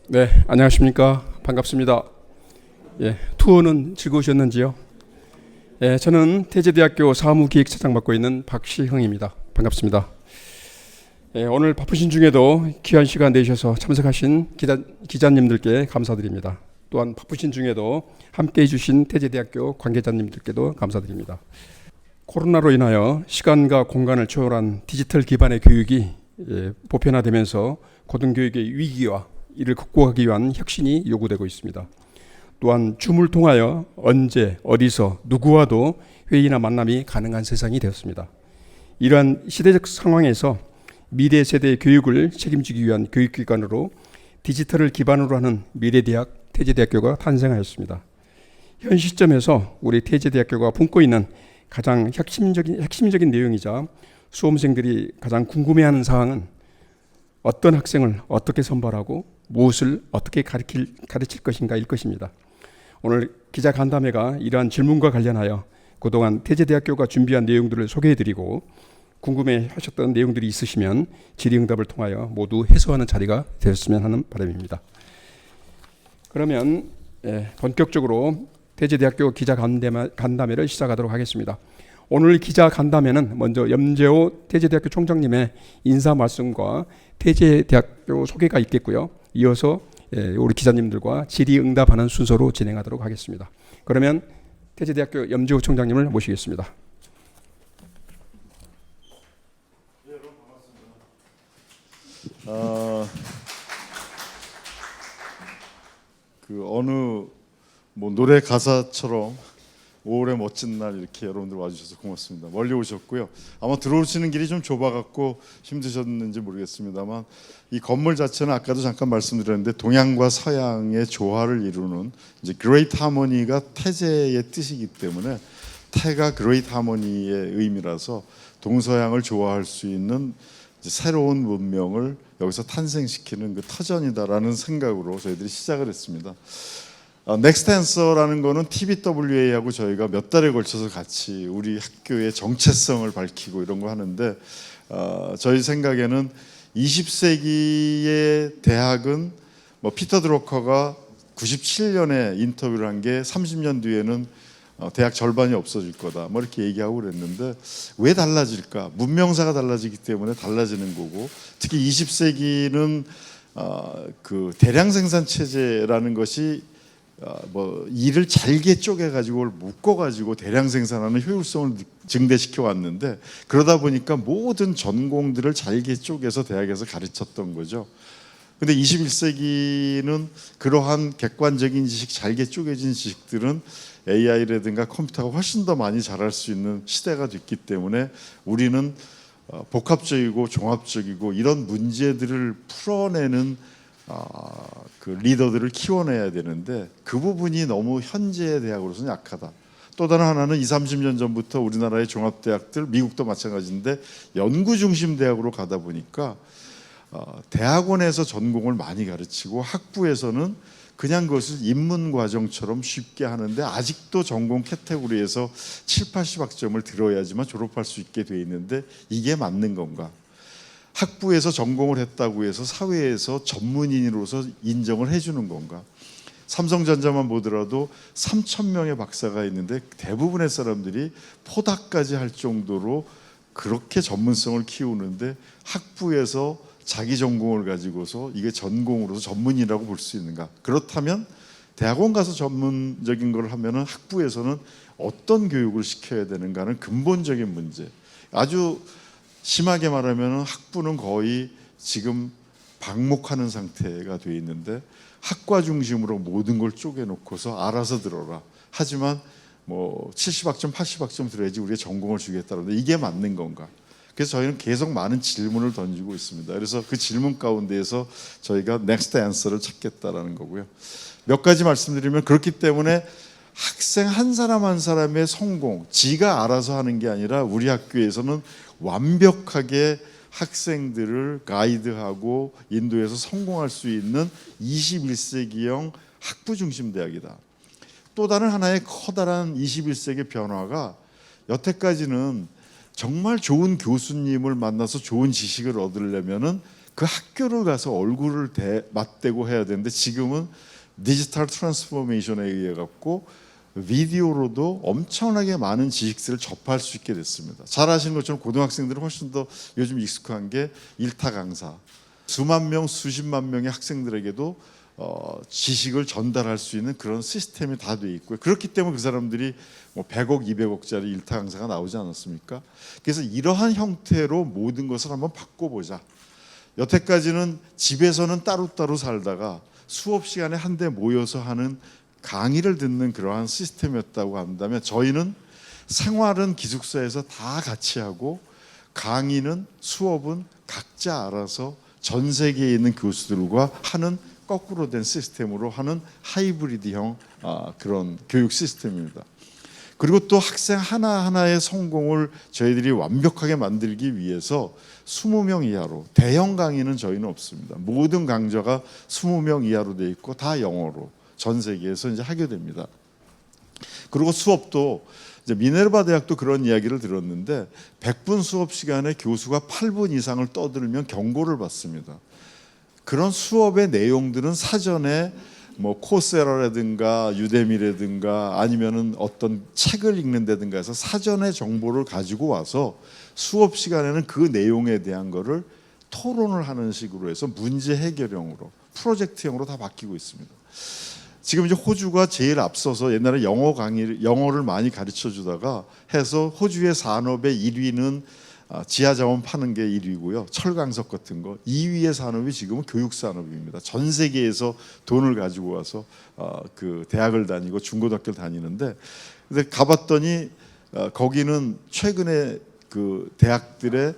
네, 안녕하십니까. 반갑습니다. 예, 투어는 즐거우셨는지요? 예, 저는 태제대학교 사무기획차장 맡고 있는 박시흥입니다. 반갑습니다. 예, 오늘 바쁘신 중에도 귀한 시간 내주셔서 참석하신 기자님들께 감사드립니다. 또한 바쁘신 중에도 함께 해주신 태제대학교 관계자님들께도 감사드립니다. 코로나로 인하여 시간과 공간을 초월한 디지털 기반의 교육이 보편화되면서 고등교육의 위기와 이를 극복하기 위한 혁신이 요구되고 있습니다. 또한 줌을 통하여 언제 어디서 누구와도 회의나 만남이 가능한 세상이 되었습니다. 이러한 시대적 상황에서 미래 세대의 교육을 책임지기 위한 교육기관으로 디지털을 기반으로 하는 미래대학 태제대학교가 탄생하였습니다. 현 시점에서 우리 태제대학교가 품고 있는 가장 핵심적인 내용이자 수험생들이 가장 궁금해하는 사항은 어떤 학생을 어떻게 선발하고 무엇을 어떻게 가르칠 것인가일 것입니다. 오늘 기자 간담회가 이러한 질문과 관련하여 그동안 태제대학교가 준비한 내용들을 소개해드리고 궁금해하셨던 내용들이 있으시면 질의응답을 통하여 모두 해소하는 자리가 되었으면 하는 바람입니다. 그러면 본격적으로 태제대학교 기자 간담회를 시작하도록 하겠습니다. 오늘 기자 간담회는 먼저 염재호 태제대학교 총장님의 인사 말씀과 태제대학교 소개가 있겠고요. 이어서 우리 기자님들과 질의응답하는 순서로 진행하도록 하겠습니다. 그러면 태제대학교 염재호 총장님을 모시겠습니다. 네, 여러분 반갑습니다. 어느 노래 가사처럼 5월의 멋진 날 이렇게 여러분들 와주셔서 고맙습니다. 멀리 오셨고요. 아마 들어오시는 길이 좀 좁아갖고 힘드셨는지 모르겠습니다만 이 건물 자체는 아까도 잠깐 말씀드렸는데 동양과 서양의 조화를 이루는 이제 그레이트 하모니가 태제의 뜻이기 때문에 태가 그레이트 하모니의 의미라서 동서양을 조화할 수 있는 이제 새로운 문명을 여기서 탄생시키는 그 터전이다라는 생각으로 저희들이 시작을 했습니다. 넥스트 앤서라는 거는 TBWA하고 저희가 몇 달에 걸쳐서 같이 우리 학교의 정체성을 밝히고 이런 거 하는데 저희 생각에는 20세기의 대학은 피터 드러커가 97년에 인터뷰를 한 게 30년 뒤에는 대학 절반이 없어질 거다 이렇게 얘기하고 그랬는데 왜 달라질까? 문명사가 달라지기 때문에 달라지는 거고 특히 20세기는 그 대량 생산 체제라는 것이 일을 잘게 쪼개가지고 묶어가지고 대량 생산하는 효율성을 증대시켜 왔는데 그러다 보니까 모든 전공들을 잘게 쪼개서 대학에서 가르쳤던 거죠. 근데 21세기는 그러한 객관적인 지식, 잘게 쪼개진 지식들은 AI라든가 컴퓨터가 훨씬 더 많이 잘할 수 있는 시대가 됐기 때문에 우리는 복합적이고 종합적이고 이런 문제들을 풀어내는 그 리더들을 키워내야 되는데 그 부분이 너무 현재의 대학으로서는 약하다. 또 다른 하나는 20, 30년 전부터 우리나라의 종합대학들, 미국도 마찬가지인데 연구 중심 대학으로 가다 보니까 대학원에서 전공을 많이 가르치고 학부에서는 그냥 그것을 입문 과정처럼 쉽게 하는데 아직도 전공 카테고리에서 7, 80학점을 들어야지만 졸업할 수 있게 돼 있는데 이게 맞는 건가? 학부에서 전공을 했다고 해서 사회에서 전문인으로서 인정을 해주는 건가? 삼성전자만 보더라도 3,000명의 박사가 있는데 대부분의 사람들이 포닥까지 할 정도로 그렇게 전문성을 키우는데 학부에서 자기 전공을 가지고서 이게 전공으로서 전문이라고 볼 수 있는가? 그렇다면 대학원 가서 전문적인 걸 하면은 학부에서는 어떤 교육을 시켜야 되는가는 근본적인 문제. 아주 심하게 말하면 학부는 거의 지금 방목하는 상태가 돼 있는데 학과 중심으로 모든 걸 쪼개놓고서 알아서 들어라. 하지만 70학점, 80학점 들어야지 우리가 전공을 주겠다는데 이게 맞는 건가? 그래서 저희는 계속 많은 질문을 던지고 있습니다. 그래서 그 질문 가운데에서 저희가 넥스트 앤서를 찾겠다라는 거고요. 몇 가지 말씀드리면 그렇기 때문에 학생 한 사람 한 사람의 성공, 지가 알아서 하는 게 아니라 우리 학교에서는 완벽하게 학생들을 가이드하고 인도해서 성공할 수 있는 21세기형 학부 중심 대학이다. 또 다른 하나의 커다란 21세기 변화가 여태까지는 정말 좋은 교수님을 만나서 좋은 지식을 얻으려면은 그 학교를 가서 얼굴을 맞대고 해야 되는데 지금은 디지털 트랜스포메이션에 의해 갖고 비디오로도 엄청나게 많은 지식들을 접할 수 있게 됐습니다. 잘 아시는 것처럼 고등학생들은 훨씬 더 요즘 익숙한 게 일타 강사, 수만 명, 수십만 명의 학생들에게도 지식을 전달할 수 있는 그런 시스템이 다 돼 있고요. 그렇기 때문에 그 사람들이 뭐 100억, 200억짜리 일타 강사가 나오지 않았습니까? 그래서 이러한 형태로 모든 것을 한번 바꿔보자. 여태까지는 집에서는 따로따로 살다가 수업 시간에 한데 모여서 하는 강의를 듣는 그러한 시스템이었다고 한다면, 저희는 생활은 기숙사에서 다 같이 하고 강의는, 수업은 각자 알아서 전 세계에 있는 교수들과 하는 거꾸로 된 시스템으로 하는 하이브리드형 그런 교육 시스템입니다. 그리고 또 학생 하나하나의 성공을 저희들이 완벽하게 만들기 위해서 20명 이하로, 대형 강의는 저희는 없습니다. 모든 강좌가 20명 이하로 돼 있고 다 영어로 전 세계에서 이제 하게 됩니다. 그리고 수업도 이제 미네르바 대학도 그런 이야기를 들었는데 100분 수업 시간에 교수가 8분 이상을 떠들면 경고를 받습니다. 그런 수업의 내용들은 사전에 뭐 코세라라든가 유데미라든가 아니면은 어떤 책을 읽는다든가 해서 사전에 정보를 가지고 와서 수업 시간에는 그 내용에 대한 거를 토론을 하는 식으로 해서 문제 해결형으로, 프로젝트형으로 다 바뀌고 있습니다. 지금 이제 호주가 제일 앞서서, 옛날에 영어를 많이 가르쳐 주다가 해서 호주의 산업의 1위는 지하자원 파는 게 1위고요. 철강석 같은 거. 2위의 산업이 지금은 교육 산업입니다. 전 세계에서 돈을 가지고 와서 그 대학을 다니고 중고등학교를 다니는데, 근데 가봤더니 거기는 최근에 그 대학들의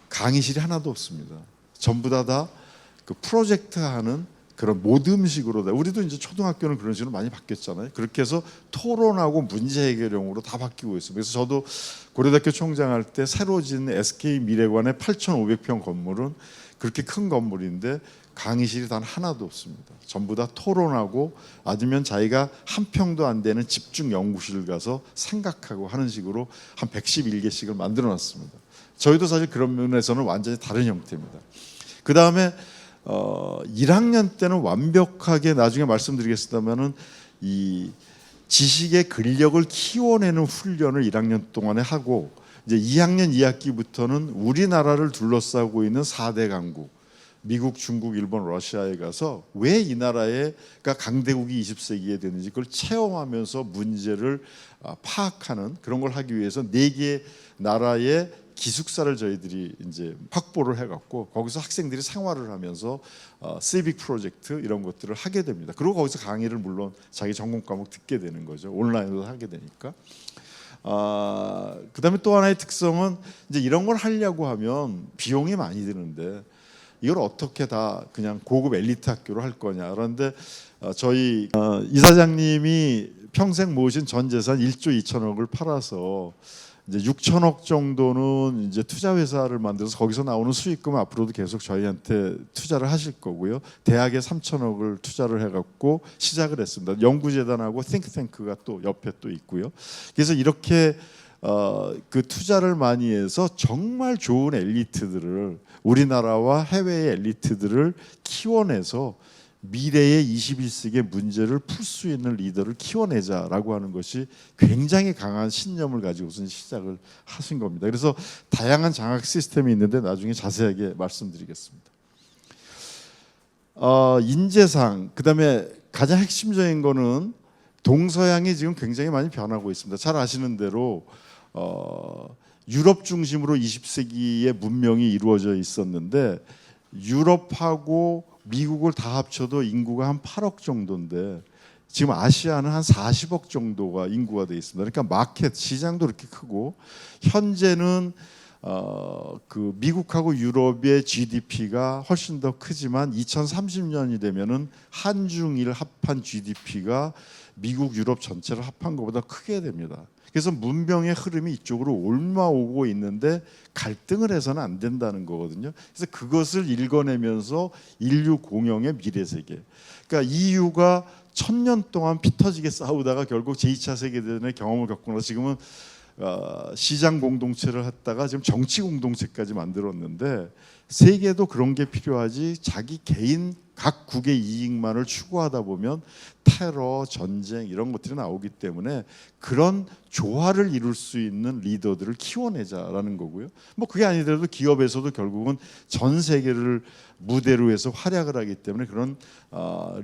강의실이 하나도 없습니다. 전부 다 그 프로젝트 하는 그런 모듬식으로, 우리도 이제 초등학교는 그런 식으로 많이 바뀌었잖아요. 그렇게 해서 토론하고 문제 해결형으로 다 바뀌고 있어요. 그래서 저도 고려대학교 총장할 때 새로 진 SK 미래관의 8,500평 건물은 그렇게 큰 건물인데 강의실이 단 하나도 없습니다. 전부 다 토론하고, 아니면 자기가 한 평도 안 되는 집중 연구실을 가서 생각하고 하는 식으로 한 111개씩을 만들어 놨습니다. 저희도 사실 그런 면에서는 완전히 다른 형태입니다. 그 다음에 1학년 때는 완벽하게, 나중에 말씀드리겠습니다만은 이 지식의 근력을 키워내는 훈련을 1학년 동안에 하고, 이제 2학년 2학기부터는 우리나라를 둘러싸고 있는 4대 강국, 미국, 중국, 일본, 러시아에 가서 왜 이 나라가 강대국이 20세기에 됐는지 그걸 체험하면서 문제를 파악하는 그런 걸 하기 위해서 4개 나라의 기숙사를 저희들이 이제 확보를 해갖고 거기서 학생들이 생활을 하면서 시빅 프로젝트 이런 것들을 하게 됩니다. 그리고 거기서 강의를 물론 자기 전공 과목 듣게 되는 거죠. 온라인으로 하게 되니까. 그다음에 또 하나의 특성은 이제 이런 걸 하려고 하면 비용이 많이 드는데 이걸 어떻게 다 그냥 고급 엘리트 학교로 할 거냐. 그런데 저희 이사장님이 평생 모으신 전 재산 1조 2천억을 팔아서 이제 6천억 정도는 이제 투자 회사를 만들어서 거기서 나오는 수익금은 앞으로도 계속 저희한테 투자를 하실 거고요. 대학에 3천억을 투자를 해갖고 시작을 했습니다. 연구재단하고 띵크탱크가 또 옆에 또 있고요. 그래서 이렇게 그 투자를 많이 해서 정말 좋은 엘리트들을, 우리나라와 해외의 엘리트들을 키워내서 미래의 21세기의 문제를 풀 수 있는 리더를 키워내자라고 하는 것이 굉장히 강한 신념을 가지고서 시작을 하신 겁니다. 그래서 다양한 장학 시스템이 있는데 나중에 자세하게 말씀드리겠습니다. 인재상, 그다음에 가장 핵심적인 거는 동서양이 지금 굉장히 많이 변하고 있습니다. 잘 아시는 대로 유럽 중심으로 20세기의 문명이 이루어져 있었는데 유럽하고 미국을 다 합쳐도 인구가 한 8억 정도인데 지금 아시아는 한 40억 정도가 인구가 돼 있습니다. 그러니까 마켓 시장도 그렇게 크고, 현재는 그 미국하고 유럽의 GDP가 훨씬 더 크지만 2030년이 되면은 한중일 합한 GDP가 미국, 유럽 전체를 합한 것보다 크게 됩니다. 그래서 문명의 흐름이 이쪽으로 옮아오고 있는데 갈등을 해서는 안 된다는 거거든요. 그래서 그것을 읽어내면서 인류 공영의 미래 세계. 그러니까 EU가 1000년 동안 피 터지게 싸우다가 결국 제2차 세계대전의 경험을 겪고 나서 지금은 시장 공동체를 했다가 지금 정치 공동체까지 만들었는데 세계도 그런 게 필요하지 자기 개인 각국의 이익만을 추구하다 보면 테러, 전쟁 이런 것들이 나오기 때문에 그런 조화를 이룰 수 있는 리더들을 키워내자라는 거고요. 뭐 그게 아니더라도 기업에서도 결국은 전 세계를 무대로 해서 활약을 하기 때문에 그런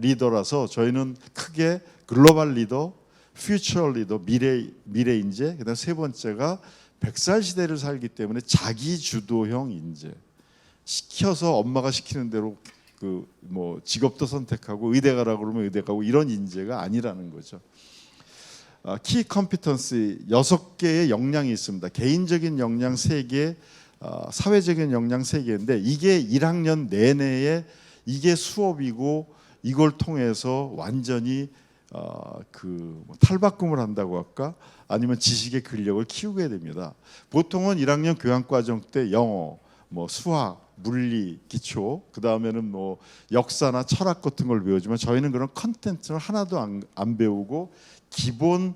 리더라서 저희는 크게 글로벌 리더, 퓨처 리더, 미래 인재, 그다음 세 번째가 100살 시대를 살기 때문에 자기 주도형 인재. 시켜서 엄마가 시키는 대로 그 뭐 직업도 선택하고 의대 가라고 그러면 의대 가고 이런 인재가 아니라는 거죠. 키 컴피턴시 6개의 역량이 있습니다. 개인적인 역량 3개, 사회적인 역량 3개인데 이게 1학년 내내에 이게 수업이고 이걸 통해서 완전히 탈바꿈을 한다고 할까? 아니면 지식의 근력을 키우게 됩니다. 보통은 1학년 교양과정 때 영어, 뭐 수학, 물리 기초, 그 다음에는 뭐 역사나 철학 같은 걸 배우지만 저희는 그런 컨텐츠를 하나도 안 배우고 기본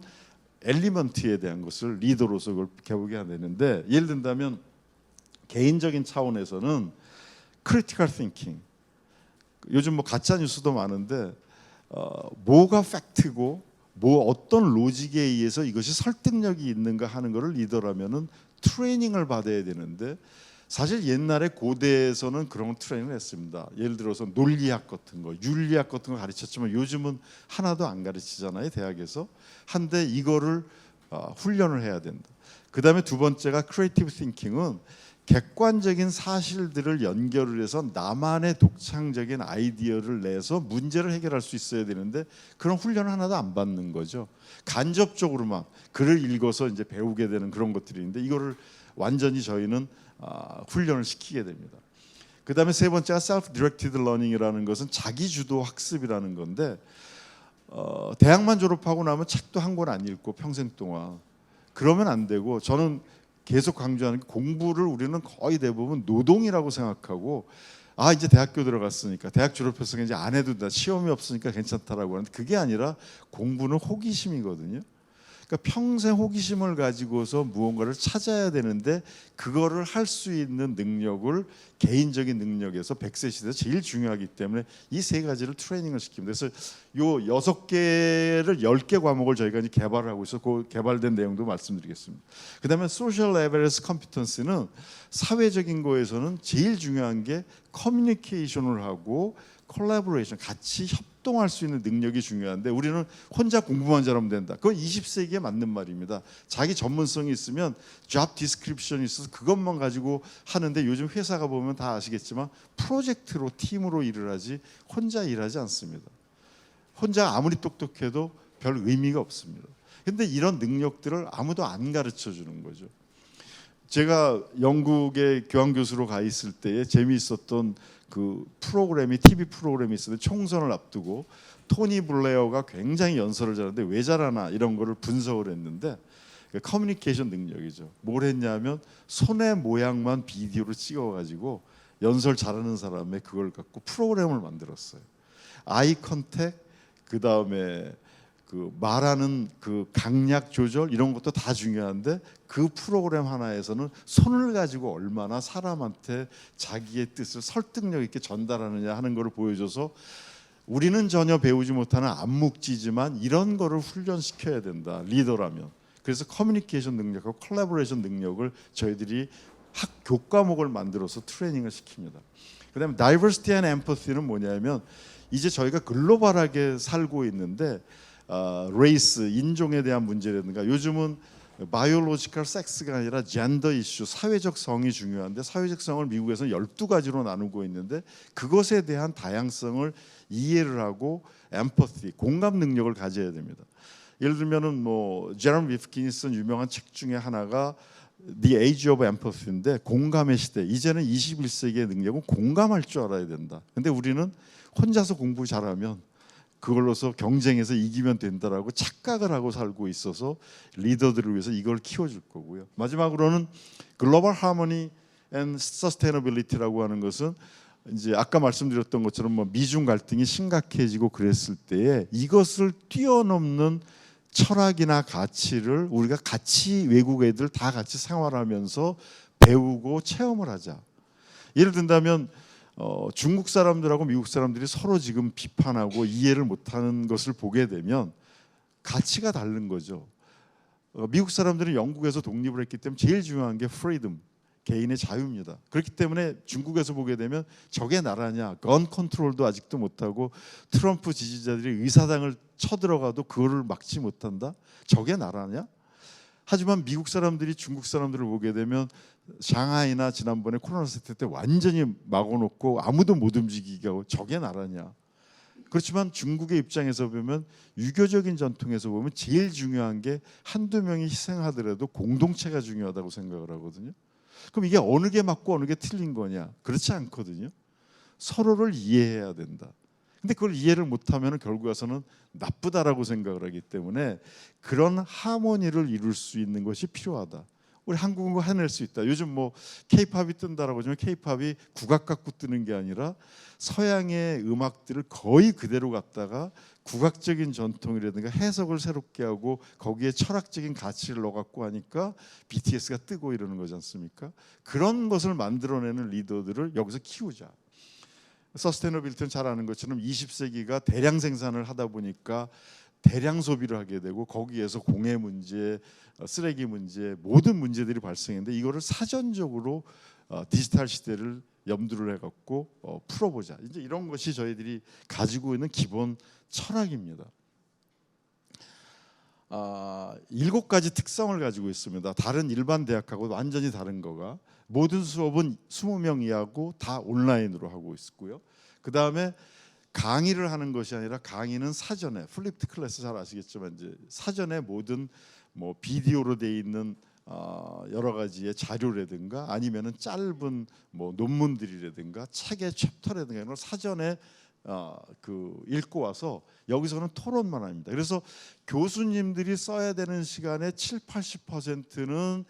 엘리먼트에 대한 것을 리더로서 그걸 배우게 되는데, 예를 든다면 개인적인 차원에서는 크리티컬 띵킹, 요즘 뭐 가짜 뉴스도 많은데 뭐가 팩트고 뭐 어떤 로직에 의해서 이것이 설득력이 있는가 하는 것을 리더라면은 트레이닝을 받아야 되는데, 사실 옛날에 고대에서는 그런 트레이닝을 했습니다. 예를 들어서 논리학 같은 거, 윤리학 같은 거 가르쳤지만 요즘은 하나도 안 가르치잖아요, 대학에서. 한데 이거를 훈련을 해야 된다. 그 다음에 두 번째가 크리에이티브 띵킹은 객관적인 사실들을 연결을 해서 나만의 독창적인 아이디어를 내서 문제를 해결할 수 있어야 되는데 그런 훈련 하나도 안 받는 거죠. 간접적으로만 글을 읽어서 이제 배우게 되는 그런 것들이 있는데 이거를 완전히 저희는 훈련을 시키게 됩니다. 그 다음에 세 번째가 self-directed learning이라는 것은 자기주도 학습이라는 건데 대학만 졸업하고 나면 책도 한 권 안 읽고 평생 동안 그러면 안 되고, 저는 계속 강조하는 게 공부를 우리는 거의 대부분 노동이라고 생각하고 이제 대학교 들어갔으니까 대학 졸업했으니까 이제 안 해도 된다, 시험이 없으니까 괜찮다라고 하는데 그게 아니라 공부는 호기심이거든요. 그러니까 평생 호기심을 가지고서 무언가를 찾아야 되는데 그거를 할 수 있는 능력을 개인적인 능력에서 100세 시대에 제일 중요하기 때문에 이 세 가지를 트레이닝을 시킵니다. 그래서 요 6개를 10개 과목을 저희가 이제 개발을 하고 있어서 그 개발된 내용도 말씀드리겠습니다. 그다음에 소셜 레벨에서 컴피턴스는 사회적인 거에서는 제일 중요한 게 커뮤니케이션을 하고 콜라보레이션, 같이 협동할 수 있는 능력이 중요한데 우리는 혼자 공부만 잘하면 된다. 그건 20세기에 맞는 말입니다. 자기 전문성이 있으면 잡 디스크립션이 있어서 그것만 가지고 하는데 요즘 회사가 보면 다 아시겠지만 프로젝트로 팀으로 일을 하지 혼자 일하지 않습니다. 혼자 아무리 똑똑해도 별 의미가 없습니다. 근데 이런 능력들을 아무도 안 가르쳐 주는 거죠. 제가 영국에 교환교수로 가 있을 때에 재미있었던 그 프로그램이, TV 프로그램이 있었는데 총선을 앞두고 토니 블레어가 굉장히 연설을 잘하는데 왜 잘하나 이런 거를 분석을 했는데 커뮤니케이션 능력이죠. 뭘 했냐면 손의 모양만 비디오로 찍어가지고 연설 잘하는 사람의 그걸 갖고 프로그램을 만들었어요. 아이 컨택, 그 다음에 그 말하는 그 강약 조절 이런 것도 다 중요한데 그 프로그램 하나에서는 손을 가지고 얼마나 사람한테 자기의 뜻을 설득력 있게 전달하느냐 하는 것을 보여줘서 우리는 전혀 배우지 못하는 암묵지지만 이런 거를 훈련시켜야 된다, 리더라면. 그래서 커뮤니케이션 능력하고 콜라보레이션 능력을 저희들이 교과목을 만들어서 트레이닝을 시킵니다. 그다음에 다이버시티 앤 엠퍼시는 뭐냐면 이제 저희가 글로벌하게 살고 있는데 레이스, 인종에 대한 문제라든가 요즘은 바이올로지컬 섹스가 아니라 젠더 이슈, 사회적 성이 중요한데 사회적 성을 미국에서는 12가지로 나누고 있는데 그것에 대한 다양성을 이해를 하고 엠퍼시, 공감 능력을 가져야 됩니다. 예를 들면은 뭐 제럼 리프킨이 쓴 유명한 책 중에 하나가 The Age of Empathy인데 공감의 시대. 이제는 21세기의 능력은 공감할 줄 알아야 된다. 근데 우리는 혼자서 공부 잘하면 그걸로서 경쟁에서 이기면 된다라고 착각을 하고 살고 있어서 리더들을 위해서 이걸 키워줄 거고요. 마지막으로는 글로벌 하모니 앤 서스테이너빌리티라고 하는 것은 이제 아까 말씀드렸던 것처럼 뭐 미중 갈등이 심각해지고 그랬을 때에 이것을 뛰어넘는 철학이나 가치를 우리가 같이 외국 애들 다 같이 생활하면서 배우고 체험을 하자. 예를 든다면 중국 사람들하고 미국 사람들이 서로 지금 비판하고 이해를 못하는 것을 보게 되면 가치가 다른 거죠. 미국 사람들은 영국에서 독립을 했기 때문에 제일 중요한 게 프리덤, 개인의 자유입니다. 그렇기 때문에 중국에서 보게 되면 저게 나라냐, 건 컨트롤도 아직도 못하고 트럼프 지지자들이 의사당을 쳐들어가도 그거를 막지 못한다? 저게 나라냐? 하지만 미국 사람들이 중국 사람들을 보게 되면 상하이나 지난번에 코로나 사태 때 완전히 막아놓고 아무도 못 움직이게 하고 저게 나라냐? 그렇지만 중국의 입장에서 보면 유교적인 전통에서 보면 제일 중요한 게 한두 명이 희생하더라도 공동체가 중요하다고 생각을 하거든요. 그럼 이게 어느 게 맞고 어느 게 틀린 거냐? 그렇지 않거든요. 서로를 이해해야 된다. 근데 그걸 이해를 못하면 결국 와서는 나쁘다라고 생각을 하기 때문에 그런 하모니를 이룰 수 있는 것이 필요하다. 우리 한국은 해낼 수 있다. 요즘 뭐 K-팝이 뜬다라고 하지만 K-팝이 국악 갖고 뜨는 게 아니라 서양의 음악들을 거의 그대로 갖다가 국악적인 전통이라든가 해석을 새롭게 하고 거기에 철학적인 가치를 넣어갖고 하니까 BTS가 뜨고 이러는 거지 않습니까? 그런 것을 만들어내는 리더들을 여기서 키우자. 서스테너빌리티는 잘 아는 것처럼 20세기가 대량 생산을 하다 보니까 대량 소비를 하게 되고 거기에서 공해 문제, 쓰레기 문제, 모든 문제들이 발생했는데 이거를 사전적으로 디지털 시대를 염두를 해갖고 풀어보자. 이제 이런 것이 저희들이 가지고 있는 기본 철학입니다. 7가지 특성을 가지고 있습니다. 다른 일반 대학하고 완전히 다른 거가 모든 수업은 20명 이하고 다 온라인으로 하고 있고요. 그 다음에 강의를 하는 것이 아니라 강의는 사전에 플립드 클래스 잘 아시겠지만 이제 사전에 모든 뭐 비디오로 돼 있는 여러 가지의 자료라든가 아니면은 짧은 뭐 논문들이라든가 책의 챕터라든가 이런 걸 사전에 읽고 와서 여기서는 토론만 합니다. 그래서 교수님들이 써야 되는 시간의 70~80%는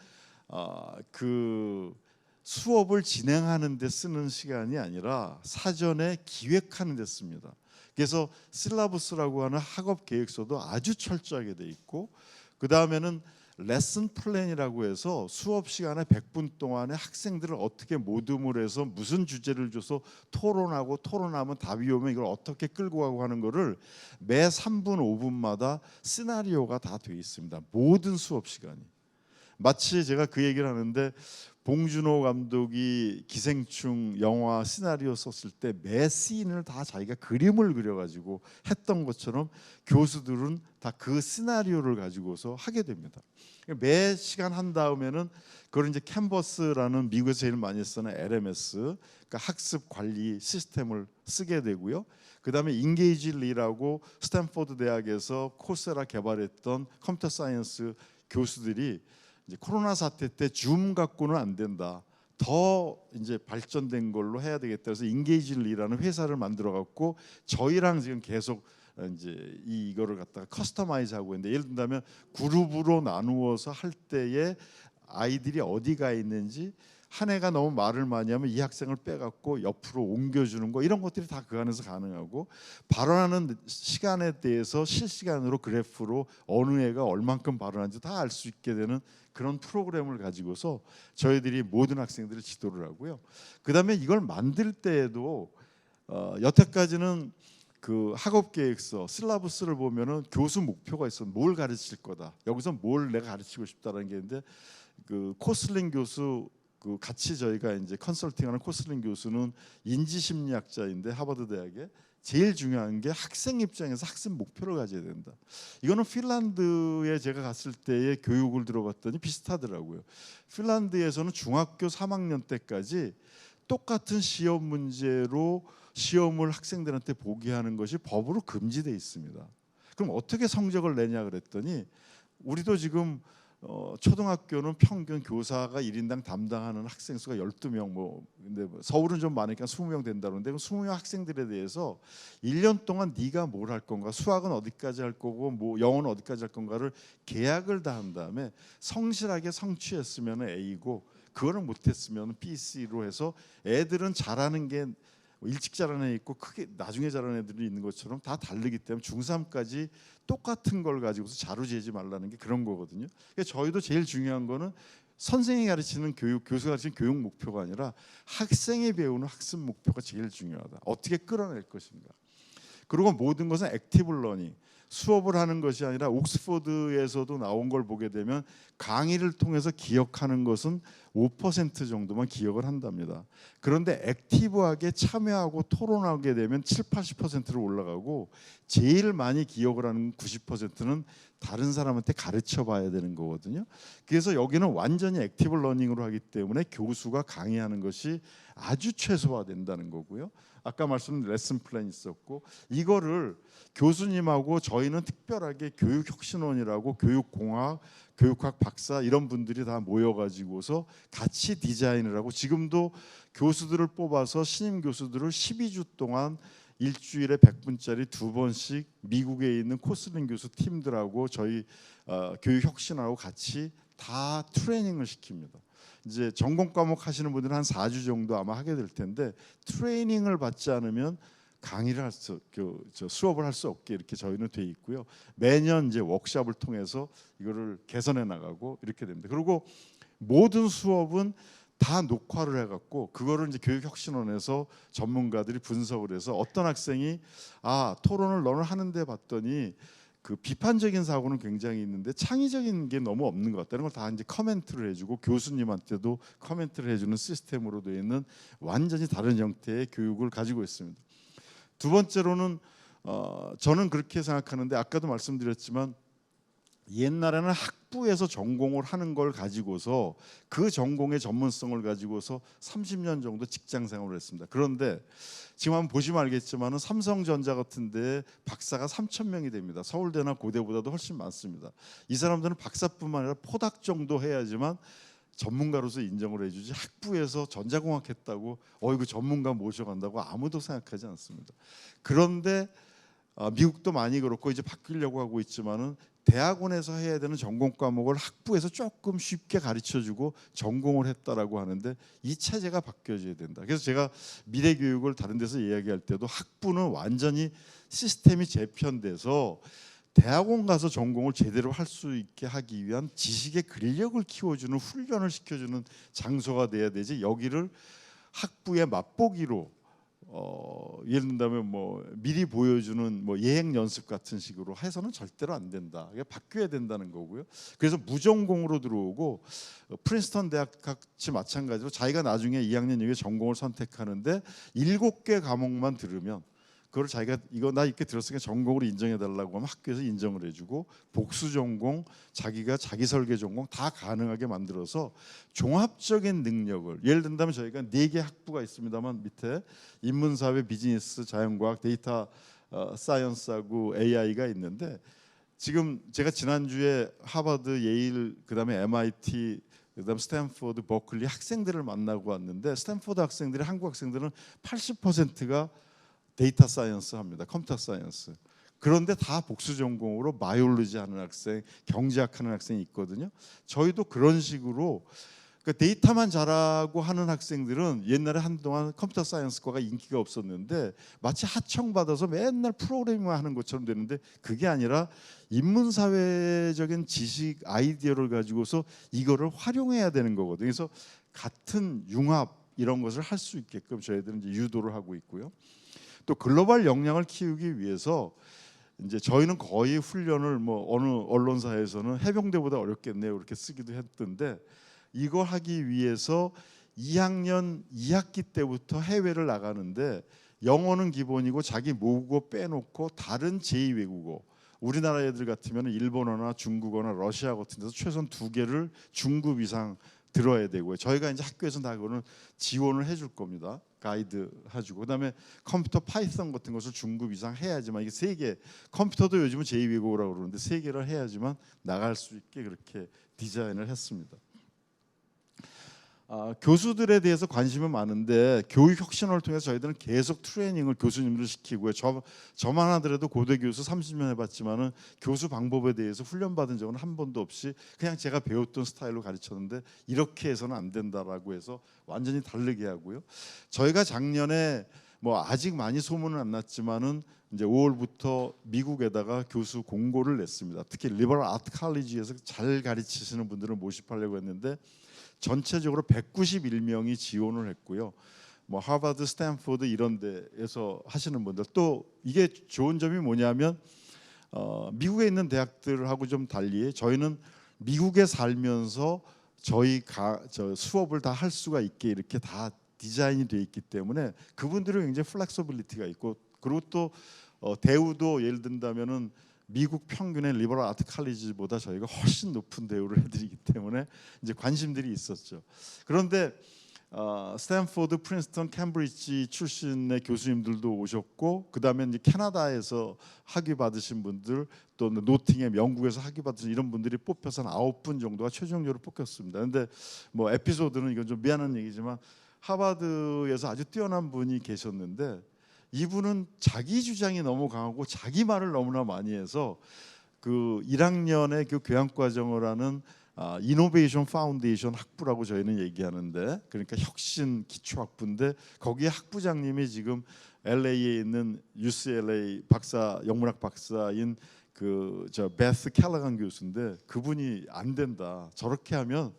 그 수업을 진행하는 데 쓰는 시간이 아니라 사전에 기획하는 데 씁니다. 그래서 실라부스라고 하는 학업 계획서도 아주 철저하게 돼 있고 그 다음에는 레슨 플랜이라고 해서 수업 시간에 100분 동안에 학생들을 어떻게 모둠을 해서 무슨 주제를 줘서 토론하고 토론하면 답이 오면 이걸 어떻게 끌고 가고 하는 거를 매 3분 5분마다 시나리오가 다 돼 있습니다. 모든 수업 시간이. 마치 제가 그 얘기를 하는데 봉준호 감독이 기생충 영화 시나리오 썼을 때 매 씬을 다 자기가 그림을 그려가지고 했던 것처럼 교수들은 다 그 시나리오를 가지고서 하게 됩니다. 매 시간 한 다음에는 그걸 이제 캔버스라는 미국에서 제일 많이 쓰는 LMS, 그러니까 학습 관리 시스템을 쓰게 되고요. 그 다음에 인게이지리라고 스탠포드 대학에서 코세라 개발했던 컴퓨터 사이언스 교수들이 이제 코로나 사태 때 줌 갖고는 안 된다. 더 이제 발전된 걸로 해야 되겠다. 그래서 인게이지리라는 회사를 만들어 갖고 저희랑 지금 계속 이제 이거를 갖다가 커스터마이즈 하고 있는데 예를 든다면 그룹으로 나누어서 할 때에 아이들이 어디가 있는지 한 애가 너무 말을 많이 하면 이 학생을 빼갖고 옆으로 옮겨주는 거 이런 것들이 다 그 안에서 가능하고 발언하는 시간에 대해서 실시간으로 그래프로 어느 애가 얼만큼 발언하는지 다 알 수 있게 되는 그런 프로그램을 가지고서 저희들이 모든 학생들을 지도를 하고요. 그 다음에 이걸 만들 때에도 여태까지는 그 학업 계획서 실라부스를 보면은 교수 목표가 있어. 뭘 가르칠 거다. 여기서 뭘 내가 가르치고 싶다라는 게 있는데 그 코슬링 교수 그 같이 저희가 이제 컨설팅하는 코슬링 교수는 인지심리학자인데 하버드 대학에 제일 중요한 게 학생 입장에서 학생 목표를 가져야 된다. 이거는 핀란드에 제가 갔을 때의 교육을 들어봤더니 비슷하더라고요. 핀란드에서는 중학교 3학년 때까지 똑같은 시험 문제로 시험을 학생들한테 보게 하는 것이 법으로 금지되어 있습니다. 그럼 어떻게 성적을 내냐 그랬더니 우리도 지금 초등학교는 평균 교사가 1인당 담당하는 학생 수가 12명 뭐 근데 서울은 좀 많으니까 20명 된다는데 그 20명 학생들에 대해서 1년 동안 네가 뭘 할 건가 수학은 어디까지 할 거고 뭐 영어는 어디까지 할 건가를 계약을 다 한 다음에 성실하게 성취했으면 A고 그거를 못했으면 BC로 해서 애들은 잘하는 게 일찍 자라는 애 있고 크게 나중에 자라는 애들이 있는 것처럼 다 다르기 때문에 중3까지 똑같은 걸 가지고서 자루 재지 말라는 게 그런 거거든요. 그러니까 저희도 제일 중요한 거는 선생이 가르치는 교육, 교수가 가르치는 교육 목표가 아니라 학생이 배우는 학습 목표가 제일 중요하다. 어떻게 끌어낼 것인가. 그리고 모든 것은 액티브 러닝, 수업을 하는 것이 아니라 옥스퍼드에서도 나온 걸 보게 되면 강의를 통해서 기억하는 것은 5% 정도만 기억을 한답니다. 그런데 액티브하게 참여하고 토론하게 되면 7, 80%로 올라가고 제일 많이 기억을 하는 90%는 다른 사람한테 가르쳐 봐야 되는 거거든요. 그래서 여기는 완전히 액티브 러닝으로 하기 때문에 교수가 강의하는 것이 아주 최소화된다는 거고요. 아까 말씀드린 레슨 플랜이 있었고, 이거를 교수님하고 저희는 특별하게 교육혁신원이라고 교육공학, 교육학 박사 이런 분들이 다 모여가지고서 같이 디자인을 하고, 지금도 교수들을 뽑아서 신임 교수들을 12주 동안 일주일에 100분짜리 2번씩 미국에 있는 코슬링 교수 팀들하고 저희 교육혁신하고 같이 다 트레이닝을 시킵니다. 이제 전공 과목 하시는 분들은 한 4주 정도 아마 하게 될 텐데, 트레이닝을 받지 않으면 강의를 수업을 할 수 없게 이렇게 저희는 돼 있고요. 매년 이제 워크숍을 통해서 이거를 개선해 나가고 이렇게 됩니다. 그리고 모든 수업은 다 녹화를 해갖고 그거를 이제 교육혁신원에서 전문가들이 분석을 해서 어떤 학생이 토론을 너는 하는데 봤더니 그 비판적인 사고는 굉장히 있는데 창의적인 게 너무 없는 것 같다는 걸 다 이제 커멘트를 해주고, 교수님한테도 커멘트를 해주는 시스템으로 되어 있는 완전히 다른 형태의 교육을 가지고 있습니다. 두 번째로는 저는 그렇게 생각하는데, 아까도 말씀드렸지만 옛날에는 학부에서 전공을 하는 걸 가지고서 그 전공의 전문성을 가지고서 30년 정도 직장 생활을 했습니다. 그런데 지금 한번 보시면 알겠지만 삼성전자 같은 데 박사가 3,000명이 됩니다. 서울대나 고대보다도 훨씬 많습니다. 이 사람들은 박사뿐만 아니라 포닥 정도 해야지만 전문가로서 인정을 해주지, 학부에서 전자공학 했다고 이거 전문가 모셔간다고 아무도 생각하지 않습니다. 그런데 미국도 많이 그렇고 이제 바뀌려고 하고 있지만은 대학원에서 해야 되는 전공 과목을 학부에서 조금 쉽게 가르쳐주고 전공을 했다라고 하는데, 이 체제가 바뀌어져야 된다. 그래서 제가 미래 교육을 다른 데서 이야기할 때도 학부는 완전히 시스템이 재편돼서 대학원 가서 전공을 제대로 할 수 있게 하기 위한 지식의 근력을 키워주는, 훈련을 시켜주는 장소가 돼야 되지, 여기를 학부의 맛보기로 예를 든다면 뭐 미리 보여주는 뭐 예행 연습 같은 식으로 해서는 절대로 안 된다. 이게 바뀌어야 된다는 거고요. 그래서 무전공으로 들어오고, 프린스턴 대학 같이 마찬가지로 자기가 나중에 2학년 이후에 전공을 선택하는데 7개 과목만 들으면 그걸 자기가 이거 나 이렇게 들었으니까 전공으로 인정해 달라고 하면 학교에서 인정을 해주고, 복수 전공, 자기가 자기 설계 전공 다 가능하게 만들어서 종합적인 능력을, 예를 든다면 저희가 4개 학부가 있습니다만 밑에 인문사회, 비즈니스, 자연과학, 데이터 사이언스하고 AI가 있는데, 지금 제가 지난주에 하버드, 예일, 그다음에 MIT, 그다음 스탠포드, 버클리 학생들을 만나고 왔는데, 스탠포드 학생들이, 한국 학생들은 80%가 데이터 사이언스 합니다. 컴퓨터 사이언스. 그런데 다 복수 전공으로 바이올로지 하는 학생, 경제학 하는 학생이 있거든요. 저희도 그런 식으로 데이터만 잘하고 하는 학생들은 옛날에 한동안 컴퓨터 사이언스과가 인기가 없었는데 마치 하청받아서 맨날 프로그래밍만 하는 것처럼 되는데, 그게 아니라 인문사회적인 지식, 아이디어를 가지고서 이거를 활용해야 되는 거거든요. 그래서 같은 융합 이런 것을 할 수 있게끔 저희들은 이제 유도를 하고 있고요. 또 글로벌 역량을 키우기 위해서 이제 저희는 거의 훈련을 뭐 어느 언론사에서는 해병대보다 어렵겠네요 이렇게 쓰기도 했던데, 이거 하기 위해서 2학년 2학기 때부터 해외를 나가는데, 영어는 기본이고 자기 모국어 빼놓고 다른 제2외국어, 우리나라 애들 같으면 일본어나 중국어나 러시아 같은 데서 최소한 2개를 중급 이상 들어야 되고요. 저희가 이제 학교에서 다 그거는 지원을 해줄 겁니다. 가이드 해주고, 그다음에 컴퓨터 파이썬 같은 것을 중급 이상 해야지만, 이게 3개, 컴퓨터도 요즘은 제2외국어라고 그러는데 3개를 해야지만 나갈 수 있게 그렇게 디자인을 했습니다. 교수들에 대해서 관심은 많은데, 교육혁신을 통해서 저희들은 계속 트레이닝을 교수님들 시키고요. 저만 하더라도 고대 교수 30년 해봤지만은 교수 방법에 대해서 훈련받은 적은 한 번도 없이 그냥 제가 배웠던 스타일로 가르쳤는데, 이렇게 해서는 안 된다라고 해서 완전히 다르게 하고요. 저희가 작년에 뭐 아직 많이 소문은 안 났지만은 이제 5월부터 미국에다가 교수 공고를 냈습니다. 특히 리버럴 아트 칼리지에서 잘 가르치시는 분들을 모집하려고 했는데, 전체적으로 191명이 지원을 했고요. 뭐 하버드, 스탠포드 이런 데에서 하시는 분들, 또 이게 좋은 점이 뭐냐면 미국에 있는 대학들하고 좀 달리 저희는 미국에 살면서 저 수업을 다 할 수가 있게 이렇게 다 디자인이 되어 있기 때문에 그분들은 굉장히 플렉서빌리티가 있고, 그리고 또 대우도 예를 든다면은 미국 평균의 리버럴 아트 칼리지보다 저희가 훨씬 높은 대우를 해드리기 때문에 이제 관심들이 있었죠. 그런데 스탠포드, 프린스턴, 캠브리지 출신의 교수님들도 오셨고, 그 다음에 이제 캐나다에서 학위 받으신 분들, 또 노팅햄 영국에서 학위 받으신 이런 분들이 뽑혀서 한 9분 정도가 최종적으로 뽑혔습니다. 그런데 뭐 에피소드는 이건 좀 미안한 얘기지만 하버드에서 아주 뛰어난 분이 계셨는데 이분은 자기 주장이 너무 강하고 자기 말을 너무나 많이 해서 그 1학년의 그 교양과정을 하는 이노베이션 파운데이션 학부라고 저희는 얘기하는데, 그러니까 혁신 기초학부인데 거기에 학부장님이 지금 LA에 있는 UCLA 영문학 박사인 그 베스 캘러간 교수인데, 그분이 안 된다, 저렇게 하면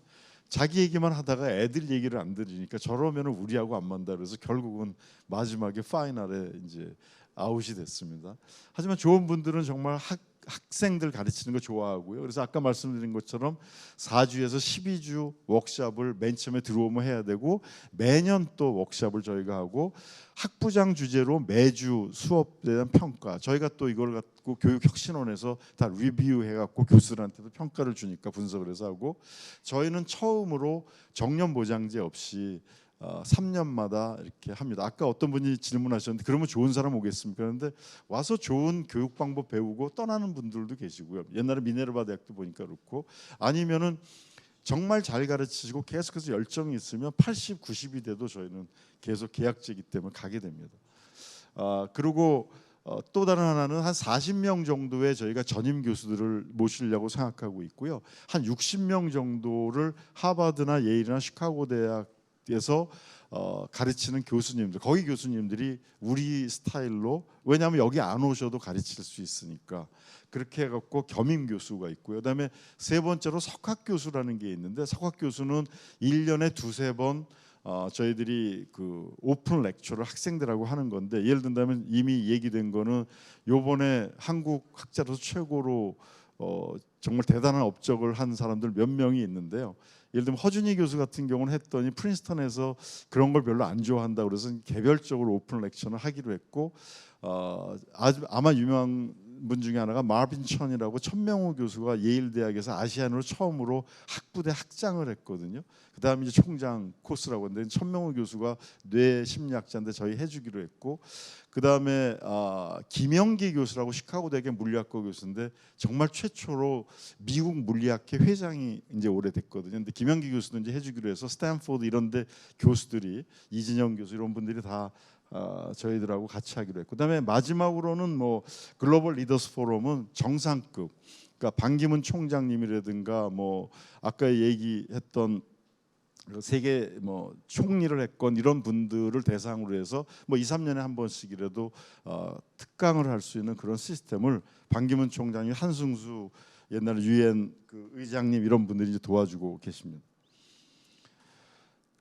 자기 얘기만 하다가 애들 얘기를 안 들으니까 저러면 우리하고 안 맞다, 그래서 결국은 마지막에 파이널에 이제 아웃이 됐습니다. 하지만 좋은 분들은 정말 학생들 가르치는 거 좋아하고요. 그래서 아까 말씀드린 것처럼 4주에서 12주 워크숍을 맨 처음에 들어오면 해야 되고, 매년 또 워크숍을 저희가 하고, 학부장 주제로 매주 수업에 대한 평가, 저희가 또 이걸 갖고 교육혁신원에서 다 리뷰해갖고 교수들한테도 평가를 주니까 분석을 해서 하고, 저희는 처음으로 정년보장제 없이 3년마다 이렇게 합니다. 아까 어떤 분이 질문하셨는데 그러면 좋은 사람 오겠습니까? 그런데 와서 좋은 교육 방법 배우고 떠나는 분들도 계시고요. 옛날에 미네르바 대학도 보니까 그렇고, 아니면은 정말 잘 가르치시고 계속해서 열정이 있으면 80, 90이 돼도 저희는 계속 계약제이기 때문에 가게 됩니다. 그리고 또 다른 하나는 한 40명 정도의 저희가 전임 교수들을 모시려고 생각하고 있고요. 한 60명 정도를 하버드나 예일이나 시카고 대학에서 가르치는 교수님들, 거기 교수님들이 우리 스타일로, 왜냐하면 여기 안 오셔도 가르칠 수 있으니까 그렇게 해갖고 겸임 교수가 있고요. 그다음에 세 번째로 석학 교수라는 게 있는데, 석학 교수는 1년에 두세 번 저희들이 그 오픈 렉처를 학생들하고 하는 건데, 예를 든다면 이미 얘기된 거는 요번에 한국 학자로서 최고로 정말 대단한 업적을 한 사람들 몇 명이 있는데요. 예를 들면 허준희 교수 같은 경우는 했더니 프린스턴에서 그런 걸 별로 안 좋아한다 그래서 개별적으로 오픈 렉처를 하기로 했고, 아마 유명한 분 중에 하나가 마빈 천이라고 천명호 교수가 예일 대학에서 아시안으로 처음으로 학부대 학장을 했거든요. 그다음에 이제 총장 코스라고 하는데, 천명호 교수가 뇌 심리학자인데 저희 해주기로 했고, 그다음에 김영기 교수라고 시카고 대학의 물리학과 교수인데 정말 최초로 미국 물리학회 회장이 이제 오래됐거든요. 근데 김영기 교수도 이제 해주기로 해서 스탠포드 이런데 교수들이, 이진영 교수 이런 분들이 다 저희들하고 같이 하기로 했고, 그다음에 마지막으로는 뭐 글로벌 리더스 포럼은 정상급, 그러니까 반기문 총장님이라든가 뭐 아까 얘기했던 세계 뭐 총리를 했건 이런 분들을 대상으로 해서 뭐 2, 3년에 한 번씩이라도 특강을 할 수 있는 그런 시스템을 반기문 총장님, 한승수 옛날에 유엔 그 의장님 이런 분들이 이제 도와주고 계십니다.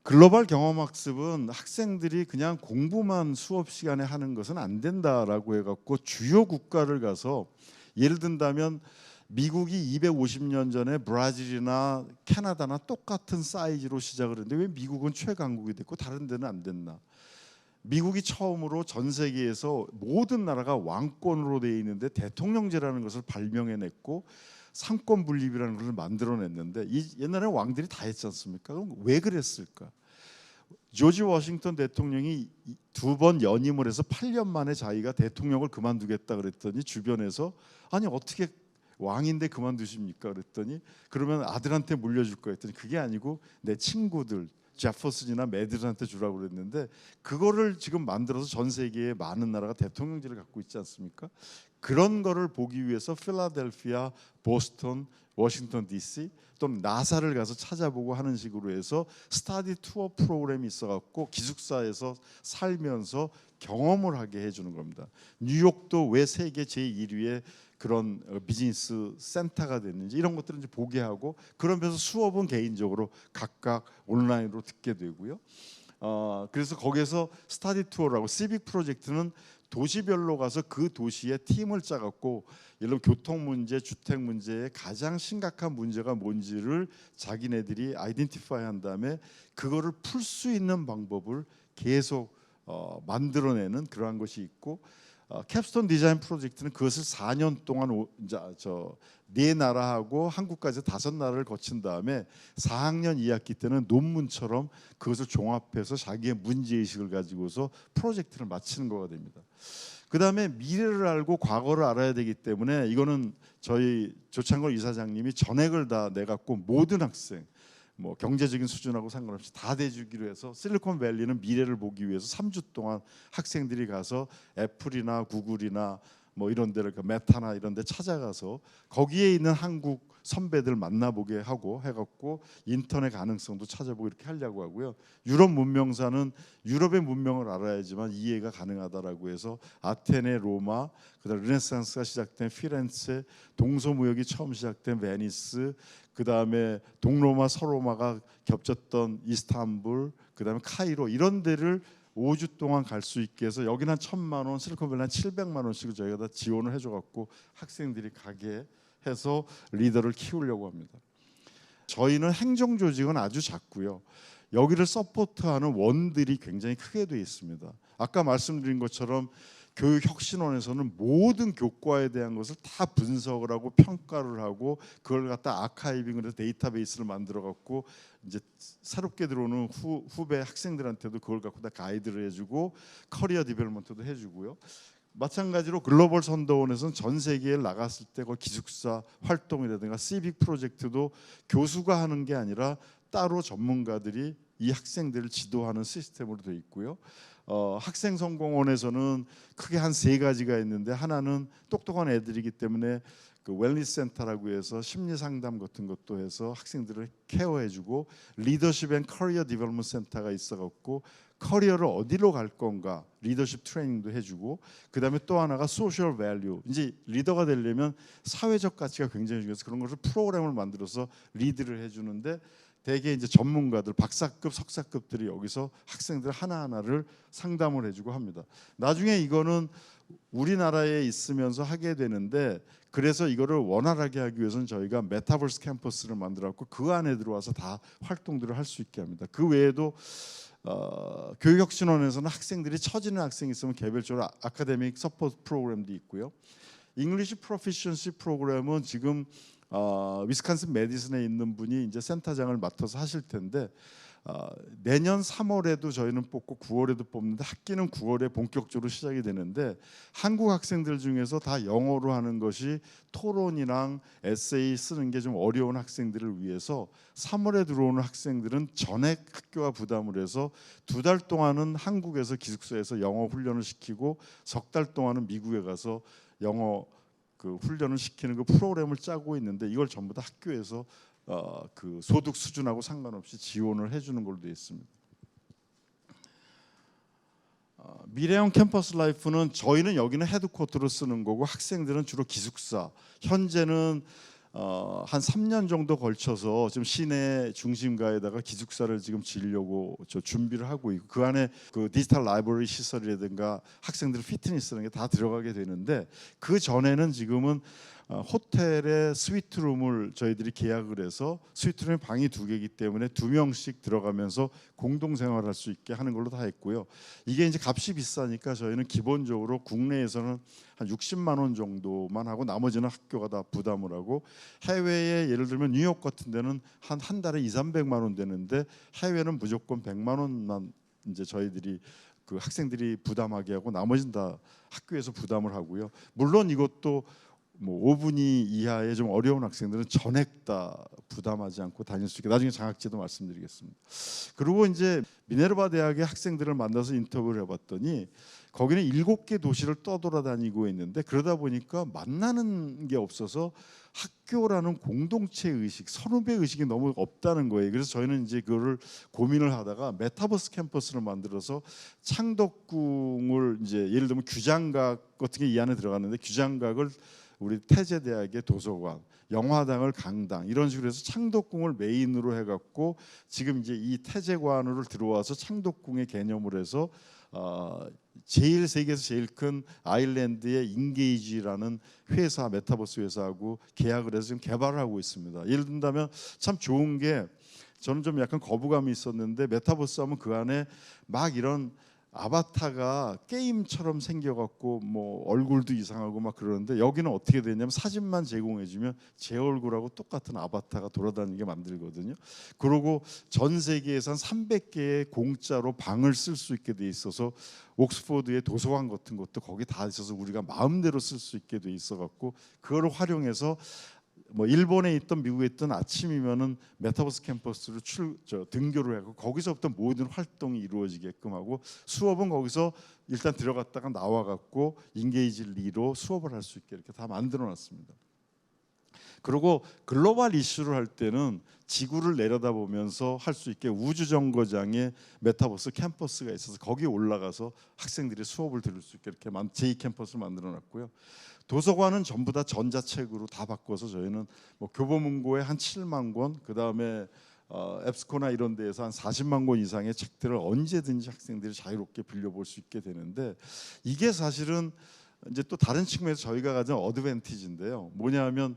글로벌 경험학습은 학생들이 그냥 공부만 수업 시간에 하는 것은 안 된다라고 해갖고 주요 국가를 가서, 예를 든다면 미국이 250년 전에 브라질이나 캐나다나 똑같은 사이즈로 시작을 했는데 왜 미국은 최강국이 됐고 다른 데는 안 됐나? 미국이 처음으로 전 세계에서 모든 나라가 왕권으로 되어 있는데 대통령제라는 것을 발명해냈고 상권 분립이라는 것을 만들어냈는데, 옛날에 왕들이 다 했지 않습니까? 그럼 왜 그랬을까? 조지 워싱턴 대통령이 2번 연임을 해서 8년 만에 자기가 대통령을 그만두겠다 그랬더니 주변에서 아니 어떻게 왕인데 그만두십니까? 그랬더니 그러면 아들한테 물려줄 거 했더니 그게 아니고 내 친구들 제퍼슨이나 매들한테 주라고 그랬는데, 그거를 지금 만들어서 전 세계에 많은 나라가 대통령제를 갖고 있지 않습니까? 그런 거를 보기 위해서 필라델피아, 보스턴, 워싱턴 DC 또는 나사를 가서 찾아보고 하는 식으로 해서 스타디 투어 프로그램이 있어갖고 기숙사에서 살면서 경험을 하게 해주는 겁니다. 뉴욕도 왜 세계 제1위의 그런 비즈니스 센터가 됐는지 이런 것들을 이제 보게 하고, 그러면서 수업은 개인적으로 각각 온라인으로 듣게 되고요. 그래서 거기에서 스타디 투어라고, 시빅 프로젝트는 도시별로 가서 그 도시의 팀을 짜갖고, 예를 들면 교통 문제, 주택 문제의 가장 심각한 문제가 뭔지를 자기네들이 아이덴티파이 한 다음에 그거를 풀 수 있는 방법을 계속 만들어내는 그러한 것이 있고, 캡스톤 디자인 프로젝트는 그것을 4년 동안 이제 네 나라하고 한국까지 5나라를 거친 다음에 4학년 2학기 때는 논문처럼 그것을 종합해서 자기의 문제의식을 가지고서 프로젝트를 마치는 거가 됩니다. 그 다음에 미래를 알고 과거를 알아야 되기 때문에 이거는 저희 조창걸 이사장님이 전액을 다 내갖고 모든 학생, 뭐 경제적인 수준하고 상관없이 다 대주기로 해서, 실리콘밸리는 미래를 보기 위해서 3주 동안 학생들이 가서 애플이나 구글이나 뭐 이런 데를, 메타나 이런 데 찾아가서 거기에 있는 한국 선배들 만나보게 하고 해갖고 인터넷 가능성도 찾아보고 이렇게 하려고 하고요. 유럽 문명사는 유럽의 문명을 알아야지만 이해가 가능하다라고 해서 아테네, 로마, 그다음 르네상스가 시작된 피렌체, 동서무역이 처음 시작된 베니스, 그다음에 동로마, 서로마가 겹쳤던 이스탄불, 그다음에 카이로, 이런 데를 5주 동안 갈 수 있게 해서 여기는 한 1,000만 원, 실리콘밸리 한 700만 원씩을 저희가 다 지원을 해줘갖고 학생들이 가게 해서 리더를 키우려고 합니다. 저희는 행정 조직은 아주 작고요. 여기를 서포트하는 원들이 굉장히 크게 되어 있습니다. 아까 말씀드린 것처럼 교육혁신원에서는 모든 교과에 대한 것을 다 분석을 하고 평가를 하고 그걸 갖다 아카이빙을 해서 데이터베이스를 만들어 갖고 이제 새롭게 들어오는 후배 학생들한테도 그걸 갖고 다 가이드를 해주고 커리어 디벨롭먼트도 해주고요. 마찬가지로 글로벌 선도원에서는 전 세계에 나갔을 때 그 기숙사 활동이라든가 시빅 프로젝트도 교수가 하는 게 아니라 따로 전문가들이 이 학생들을 지도하는 시스템으로 되어 있고요. 학생성공원에서는 크게 한 3가지가 있는데, 하나는 똑똑한 애들이기 때문에 그 웰니스 센터라고 해서 심리 상담 같은 것도 해서 학생들을 케어해주고, 리더십 앤 커리어 디벨롭먼트 센터가 있어갖고 커리어를 어디로 갈 건가 리더십 트레이닝도 해주고, 그 다음에 또 하나가 소셜 밸류, 이제 리더가 되려면 사회적 가치가 굉장히 중요해서 그런 것을 프로그램을 만들어서 리드를 해주는데, 대개 이제 전문가들, 박사급, 석사급들이 여기서 학생들 하나하나를 상담을 해주고 합니다. 나중에 이거는 우리나라에 있으면서 하게 되는데, 그래서 이거를 원활하게 하기 위해서는 저희가 메타버스 캠퍼스를 만들었고 그 안에 들어와서 다 활동들을 할 수 있게 합니다. 그 외에도 교육혁신원에서는 학생들이 처지는 학생이 있으면 개별적으로 아카데믹 서포트 프로그램도 있고요. 잉글리시 프로피션시 프로그램은 지금 위스콘신 메디슨에 있는 분이 이제 센터장을 맡아서 하실 텐데, 내년 3월에도 저희는 뽑고 9월에도 뽑는데, 학기는 9월에 본격적으로 시작이 되는데, 한국 학생들 중에서 다 영어로 하는 것이 토론이랑 에세이 쓰는 게 좀 어려운 학생들을 위해서 3월에 들어오는 학생들은 전액 학교가 부담을 해서 2달 동안은 한국에서 기숙사에서 영어 훈련을 시키고 석 달 동안은 미국에 가서 영어 그 훈련을 시키는 그 프로그램을 짜고 있는데, 이걸 전부 다 학교에서 그 소득 수준하고 상관없이 지원을 해주는 걸로 되어 있습니다. 미래형 캠퍼스 라이프는 저희는 여기는 헤드쿼터로 쓰는 거고, 학생들은 주로 기숙사. 현재는 한 3년 정도 걸쳐서 지금 시내 중심가에다가 기숙사를 지금 지으려고 준비를 하고 있고, 그 안에 그 디지털 라이브러리 시설이라든가 학생들 피트니스 이런 게 다 들어가게 되는데, 그 전에는 지금은 호텔의 스위트룸을 저희들이 계약을 해서, 스위트룸에 방이 2개이기 때문에 2명씩 들어가면서 공동 생활할 수 있게 하는 걸로 다 했고요. 이게 이제 값이 비싸니까 저희는 기본적으로 국내에서는 한 60만 원 정도만 하고 나머지는 학교가 다 부담을 하고, 해외에 예를 들면 뉴욕 같은 데는 한 달에 200~300만 원 되는데, 해외는 무조건 100만 원만 이제 저희들이 그 학생들이 부담하게 하고 나머지는 다 학교에서 부담을 하고요. 물론 이것도 뭐 5분위 이하의 좀 어려운 학생들은 전액 다 부담하지 않고 다닐 수 있게, 나중에 장학제도 말씀드리겠습니다. 그리고 이제 미네르바 대학의 학생들을 만나서 인터뷰를 해봤더니, 거기는 7개 도시를 떠돌아다니고 있는데, 그러다 보니까 만나는 게 없어서 학교라는 공동체 의식, 선후배 의식이 너무 없다는 거예요. 그래서 저희는 이제 그거를 고민을 하다가 메타버스 캠퍼스를 만들어서 창덕궁을 이제 예를 들면 규장각 같은 게 이 안에 들어갔는데, 규장각을 우리 태제대학의 도서관, 영화당을 강당 이런 식으로 해서 창덕궁을 메인으로 해갖고 지금 이제 이 태제관으로 들어와서 창덕궁의 개념을 해서 제일 세계에서 제일 큰 아일랜드의 인게이지라는 회사, 메타버스 회사하고 계약을 해서 지금 개발을 하고 있습니다. 예를 든다면 참 좋은 게, 저는 좀 약간 거부감이 있었는데 메타버스 하면 그 안에 막 이런 아바타가 게임처럼 생겨갖고 뭐 얼굴도 이상하고 막 그러는데, 여기는 어떻게 되냐면 사진만 제공해주면 제 얼굴하고 똑같은 아바타가 돌아다니게 만들거든요. 그리고 전 세계에서 한 300개의 공짜로 방을 쓸 수 있게 돼 있어서 옥스퍼드의 도서관 같은 것도 거기 다 있어서 우리가 마음대로 쓸 수 있게 돼 있어갖고 그걸 활용해서 뭐 일본에 있던 미국에 있던 아침이면은 메타버스 캠퍼스로 등교를 하고 거기서부터 모든 활동이 이루어지게끔 하고, 수업은 거기서 일단 들어갔다가 나와갖고 인게이지 리로 수업을 할 수 있게 이렇게 다 만들어놨습니다. 그리고 글로벌 이슈를 할 때는 지구를 내려다보면서 할 수 있게 우주정거장에 메타버스 캠퍼스가 있어서 거기에 올라가서 학생들이 수업을 들을 수 있게 이렇게 제2 캠퍼스를 만들어놨고요. 도서관은 전부 다 전자책으로 다 바꿔서 저희는 뭐 교보문고에 한 7만 권, 그 다음에 앱스코나 이런 데에서 한 40만 권 이상의 책들을 언제든지 학생들이 자유롭게 빌려볼 수 있게 되는데, 이게 사실은 이제 또 다른 측면에서 저희가 가진 어드밴티지인데요. 뭐냐면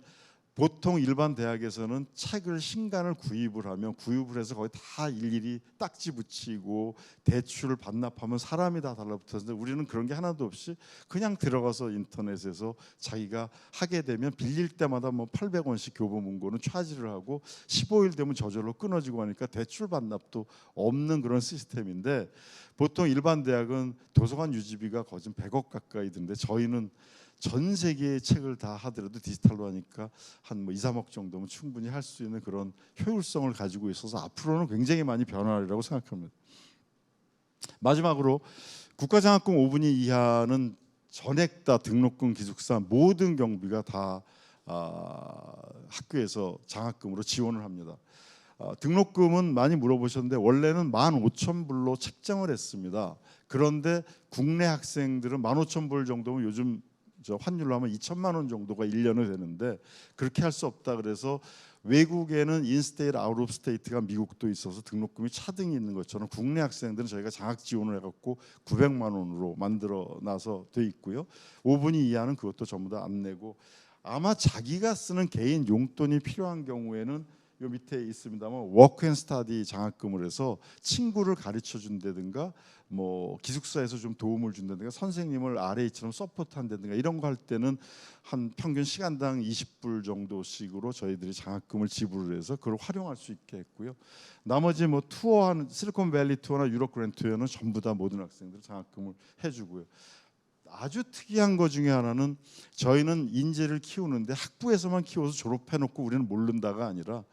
보통 일반 대학에서는 책을 신간을 구입을 하면 구입을 해서 거기 다 일일이 딱지 붙이고 대출을 반납하면 사람이 다 달라붙었는데, 우리는 그런 게 하나도 없이 그냥 들어가서 인터넷에서 자기가 하게 되면 빌릴 때마다 뭐 800원씩 교보문고는 차지를 하고 15일 되면 저절로 끊어지고 하니까 대출 반납도 없는 그런 시스템인데, 보통 일반 대학은 도서관 유지비가 거의 100억 가까이 드는데 저희는 전 세계의 책을 다 하더라도 디지털로 하니까 한 뭐 2, 3억 정도면 충분히 할 수 있는 그런 효율성을 가지고 있어서 앞으로는 굉장히 많이 변화리라고 생각합니다. 마지막으로 국가장학금 5분위 이하는 전액 다 등록금, 기숙사 모든 경비가 다 학교에서 장학금으로 지원을 합니다. 등록금은 많이 물어보셨는데 원래는 15,000불로 책정을 했습니다. 그런데 국내 학생들은 15,000불 정도면 요즘 환율로 하면 2천만 원 정도가 1년에 되는데, 그렇게 할 수 없다 그래서 외국에는 인스테이트, 아웃 오브 스테이트가 미국도 있어서 등록금이 차등이 있는 것처럼 국내 학생들은 저희가 장학 지원을 해갖고 900만 원으로 만들어 놔서 돼 있고요. 5분위 이하는 그것도 전부 다 안 내고, 아마 자기가 쓰는 개인 용돈이 필요한 경우에는 요 밑에 있습니다만 워크 앤 스터디 장학금을 해서 친구를 가르쳐 준다든가 뭐 기숙사에서 좀 도움을 준다든가 선생님을 RA처럼 서포트한다든가 이런 거 할 때는 한 평균 시간당 20불 정도씩으로 저희들이 장학금을 지불을 해서 그걸 활용할 수 있게 했고요. 나머지 뭐 투어하는 실리콘밸리 투어나 유럽 그랜드 투어는 전부 다 모든 학생들 장학금을 해주고요. 아주 특이한 것 중에 하나는, 저희는 인재를 키우는데 학부에서만 키워서 졸업해놓고 우리는 모른다가 아니라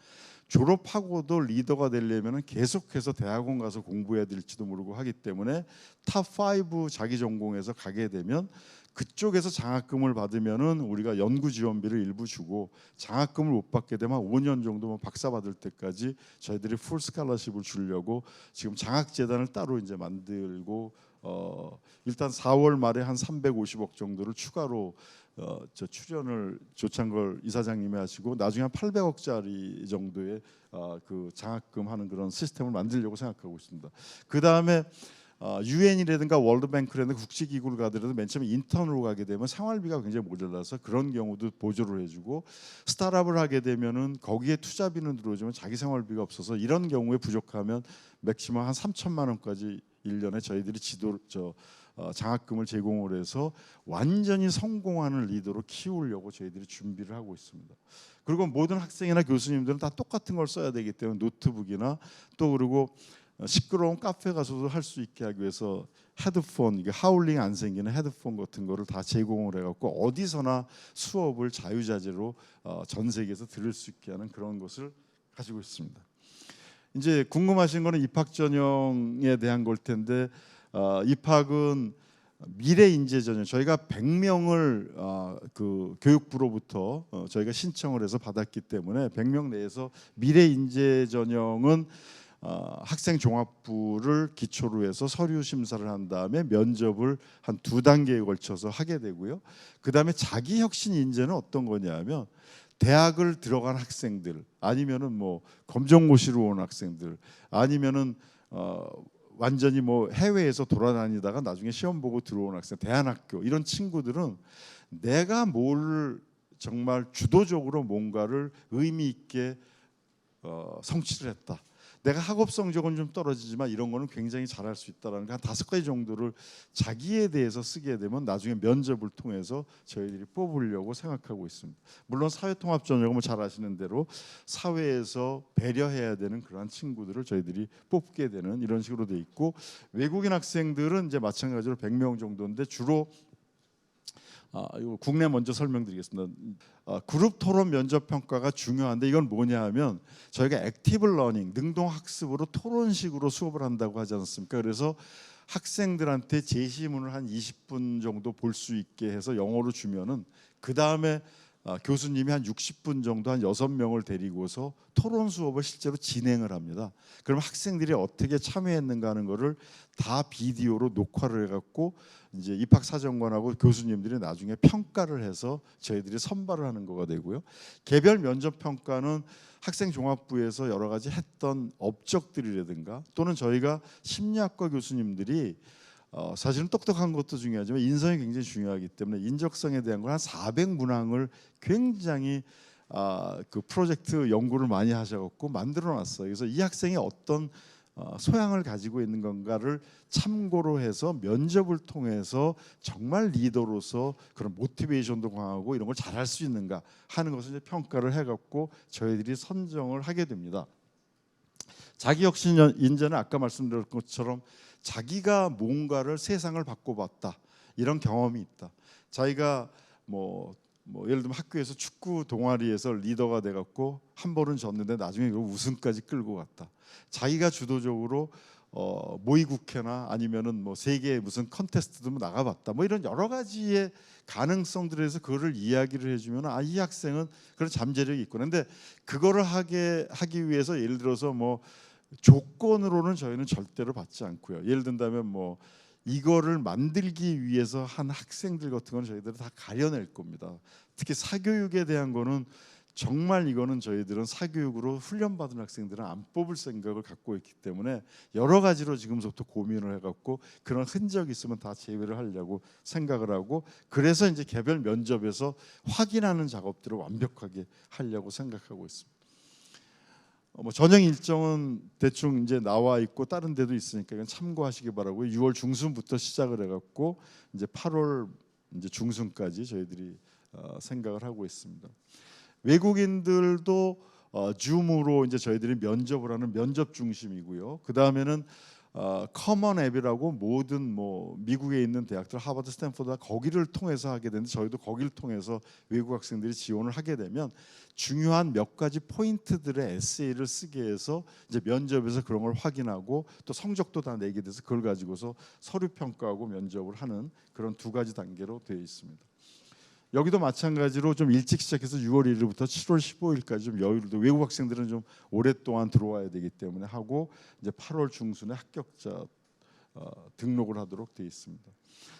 졸업하고도 리더가 되려면 계속해서 대학원 가서 공부해야 될지도 모르고 하기 때문에 탑5 자기 전공에서 가게 되면 그쪽에서 장학금을 받으면은 우리가 연구 지원비를 일부 주고, 장학금을 못 받게 되면 5년 정도만 박사 받을 때까지 저희들이 풀 스칼러십을 주려고 지금 장학재단을 따로 이제 만들고, 일단 4월 말에 한 350억 정도를 추가로 저 출연을 조창걸 이사장님이 하시고, 나중에 한 800억짜리 정도의 그 장학금 하는 그런 시스템을 만들려고 생각하고 있습니다. 그 다음에 유엔이라든가 월드뱅크라든가 국제기구를 가더라도 맨 처음에 인턴으로 가게 되면 생활비가 굉장히 모자라서 그런 경우도 보조를 해주고, 스타트업을 하게 되면은 거기에 투자비는 들어오지만 자기 생활비가 없어서 이런 경우에 부족하면 맥시멈 한 3천만 원까지 1년에 저희들이 장학금을 제공을 해서 완전히 성공하는 리더로 키우려고 저희들이 준비를 하고 있습니다. 그리고 모든 학생이나 교수님들은 다 똑같은 걸 써야 되기 때문에 노트북이나 또 그리고 시끄러운 카페 가서도 할 수 있게 하기 위해서 헤드폰, 이게 하울링 안 생기는 헤드폰 같은 거를 다 제공을 해갖고 어디서나 수업을 자유자재로 전 세계에서 들을 수 있게 하는 그런 것을 가지고 있습니다. 이제 궁금하신 거는 입학 전형에 대한 걸 텐데, 입학은 미래 인재 전형, 저희가 100명을 그 교육부로부터 저희가 신청을 해서 받았기 때문에 100명 내에서 미래 인재 전형은 학생 종합부를 기초로 해서 서류 심사를 한 다음에 면접을 한 2단계에 걸쳐서 하게 되고요. 그다음에 자기 혁신 인재는 어떤 거냐면 대학을 들어간 학생들, 아니면은 뭐 검정고시로 온 학생들, 아니면은 완전히 뭐 해외에서 돌아다니다가 나중에 시험 보고 들어온 학생, 대안학교 이런 친구들은 내가 뭘 정말 주도적으로 뭔가를 의미 있게 성취를 했다. 내가 학업 성적은 좀 떨어지지만 이런 거는 굉장히 잘할 수 있다라는 한 5가지 정도를 자기에 대해서 쓰게 되면 나중에 면접을 통해서 저희들이 뽑으려고 생각하고 있습니다. 물론 사회통합전형은 잘 아시는 대로 사회에서 배려해야 되는 그러한 친구들을 저희들이 뽑게 되는 이런 식으로 돼 있고, 외국인 학생들은 이제 마찬가지로 100명 정도인데 주로 이거 국내 먼저 설명드리겠습니다. 그룹 토론 면접 평가가 중요한데 이건 뭐냐 하면 저희가 액티브 러닝, 능동 학습으로 토론식으로 수업을 한다고 하지 않습니까? 그래서 학생들한테 제시문을 한 20분 정도 볼 수 있게 해서 영어로 주면은 그 다음에 교수님이 한 60분 정도 한 6명을 데리고서 토론 수업을 실제로 진행을 합니다. 그럼 학생들이 어떻게 참여했는가 하는 거를 다 비디오로 녹화를 해갖고 이제 입학사정관하고 교수님들이 나중에 평가를 해서 저희들이 선발을 하는 거가 되고요. 개별 면접 평가는 학생종합부에서 여러 가지 했던 업적들이라든가 또는 저희가 심리학과 교수님들이 사실은 똑똑한 것도 중요하지만 인성이 굉장히 중요하기 때문에 인적성에 대한 걸 한 400문항을 굉장히 그 프로젝트 연구를 많이 하셔갖고 만들어놨어요. 그래서 이 학생이 어떤 소양을 가지고 있는 건가를 참고로 해서 면접을 통해서 정말 리더로서 그런 모티베이션도 강하고 이런 걸 잘할 수 있는가 하는 것을 이제 평가를 해갖고 저희들이 선정을 하게 됩니다. 자기 혁신 인재는 아까 말씀드렸던 것처럼 자기가 뭔가를 세상을 바꿔봤다, 이런 경험이 있다. 자기가 뭐 예를 들면 학교에서 축구 동아리에서 리더가 돼갖고 한 번은 졌는데 나중에 그 우승까지 끌고 갔다. 자기가 주도적으로 모의국회나 아니면은 뭐 세계 무슨 컨테스트도 나가봤다. 뭐 이런 여러 가지의 가능성들에서 그거를 이야기를 해주면 이 학생은 그런 잠재력이 있구나. 근데 그거를 하기 위해서 예를 들어서 뭐 조건으로는 저희는 절대로 받지 않고요. 예를 든다면 뭐 이거를 만들기 위해서 한 학생들 같은 건 저희들은 다 가려낼 겁니다. 특히 사교육에 대한 거는 정말 이거는 저희들은 사교육으로 훈련받은 학생들은 안 뽑을 생각을 갖고 있기 때문에 여러 가지로 지금부터 고민을 해갖고 그런 흔적이 있으면 다 제외를 하려고 생각을 하고, 그래서 이제 개별 면접에서 확인하는 작업들을 완벽하게 하려고 생각하고 있습니다. 뭐 전형 일정은 대충 이제 나와 있고 다른 데도 있으니까 이건 참고하시기 바라고요. 6월 중순부터 시작을 해갖고 이제 8월 이제 중순까지 저희들이 생각을 하고 있습니다. 외국인들도 줌으로 이제 저희들이 면접을 하는 면접 중심이고요. 그 다음에는 커먼 앱이라고 모든 뭐 미국에 있는 대학들 하버드, 스탠포드 다 거기를 통해서 하게 되는데 저희도 거기를 통해서 외국 학생들이 지원을 하게 되면 중요한 몇 가지 포인트들의 에세이를 쓰게 해서 이제 면접에서 그런 걸 확인하고 또 성적도 다 내게 돼서 그걸 가지고서 서류 평가하고 면접을 하는 그런 2가지 단계로 되어 있습니다. 여기도 마찬가지로 좀 일찍 시작해서 6월 1일부터 7월 15일까지 좀 여유를, 외국 학생들은 좀 오랫동안 들어와야 되기 때문에 하고 이제 8월 중순에 합격자 등록을 하도록 되어 있습니다.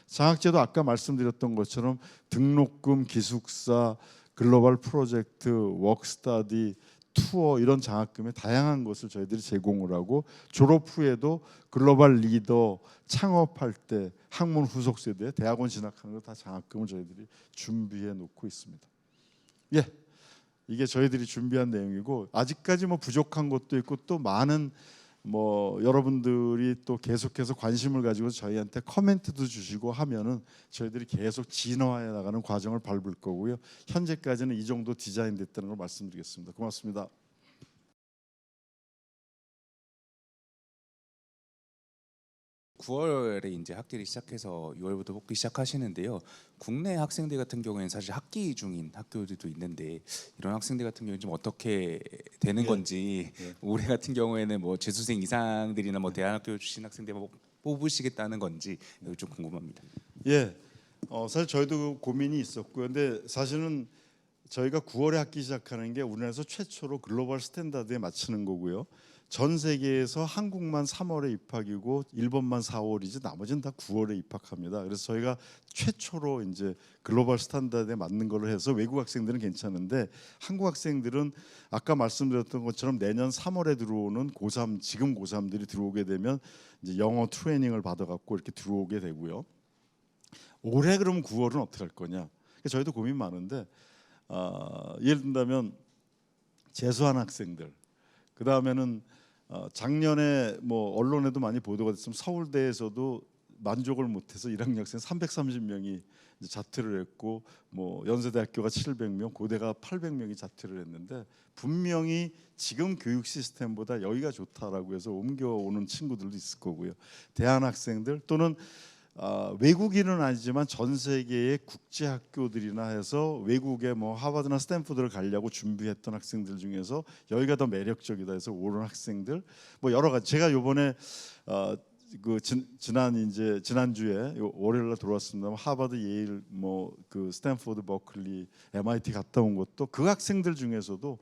장학제도 아까 말씀드렸던 것처럼 등록금, 기숙사, 글로벌 프로젝트, 워크스터디, 투어 이런 장학금의 다양한 것을 저희들이 제공을 하고, 졸업 후에도 글로벌 리더 창업할 때 학문 후속 세대 대학원 진학하는 거 다 장학금을 저희들이 준비해 놓고 있습니다. 예, 이게 저희들이 준비한 내용이고 아직까지 뭐 부족한 것도 있고 또 많은 뭐 여러분들이 또 계속해서 관심을 가지고 저희한테 코멘트도 주시고 하면은 저희들이 계속 진화해 나가는 과정을 밟을 거고요. 현재까지는 이 정도 디자인 됐다는 걸 말씀드리겠습니다. 고맙습니다. 9월에 이제 학기를 시작해서 6월부터 복귀 시작하시는데요. 국내 학생들 같은 경우에는 사실 학기 중인 학교들도 있는데 이런 학생들 같은 경우는 좀 어떻게 되는 건지, 올해 같은 경우에는 뭐 재수생 이상들이나 뭐 대안학교 출신 학생들 뽑으시겠다는 건지 이거 좀 궁금합니다. 예, 사실 저희도 고민이 있었고요. 근데 사실은 저희가 9월에 학기 시작하는 게 우리나라에서 최초로 글로벌 스탠다드에 맞추는 거고요. 전 세계에서 한국만 3월에 입학이고 일본만 4월이지 나머지는 다 9월에 입학합니다. 그래서 저희가 최초로 이제 글로벌 스탠다드에 맞는 걸로 해서 외국 학생들은 괜찮은데 한국 학생들은 아까 말씀드렸던 것처럼 내년 3월에 들어오는 고3 지금 고3들이 들어오게 되면 이제 영어 트레이닝을 받아갖고 이렇게 들어오게 되고요. 올해 그럼 9월은 어떻게 할 거냐? 저희도 고민 많은데 예를 든다면 재수한 학생들, 그 다음에는 작년에 뭐 언론에도 많이 보도가 됐지만 서울대에서도 만족을 못해서 1학년 학생 330명이 자퇴를 했고 뭐 연세대학교가 700명, 고대가 800명이 자퇴를 했는데 분명히 지금 교육 시스템보다 여기가 좋다라고 해서 옮겨오는 친구들도 있을 거고요. 대한학생들 또는 외국인은 아니지만 전 세계의 국제 학교들이나 해서 외국에 뭐 하버드나 스탠포드를 가려고 준비했던 학생들 중에서 여기가 더 매력적이다 해서 오는 학생들 뭐 여러 가지 제가 요번에 지난주에 월요일날 들어왔습니다. 하버드, 예일, 뭐 그 스탠포드, 버클리, MIT 갔다 온 것도 그 학생들 중에서도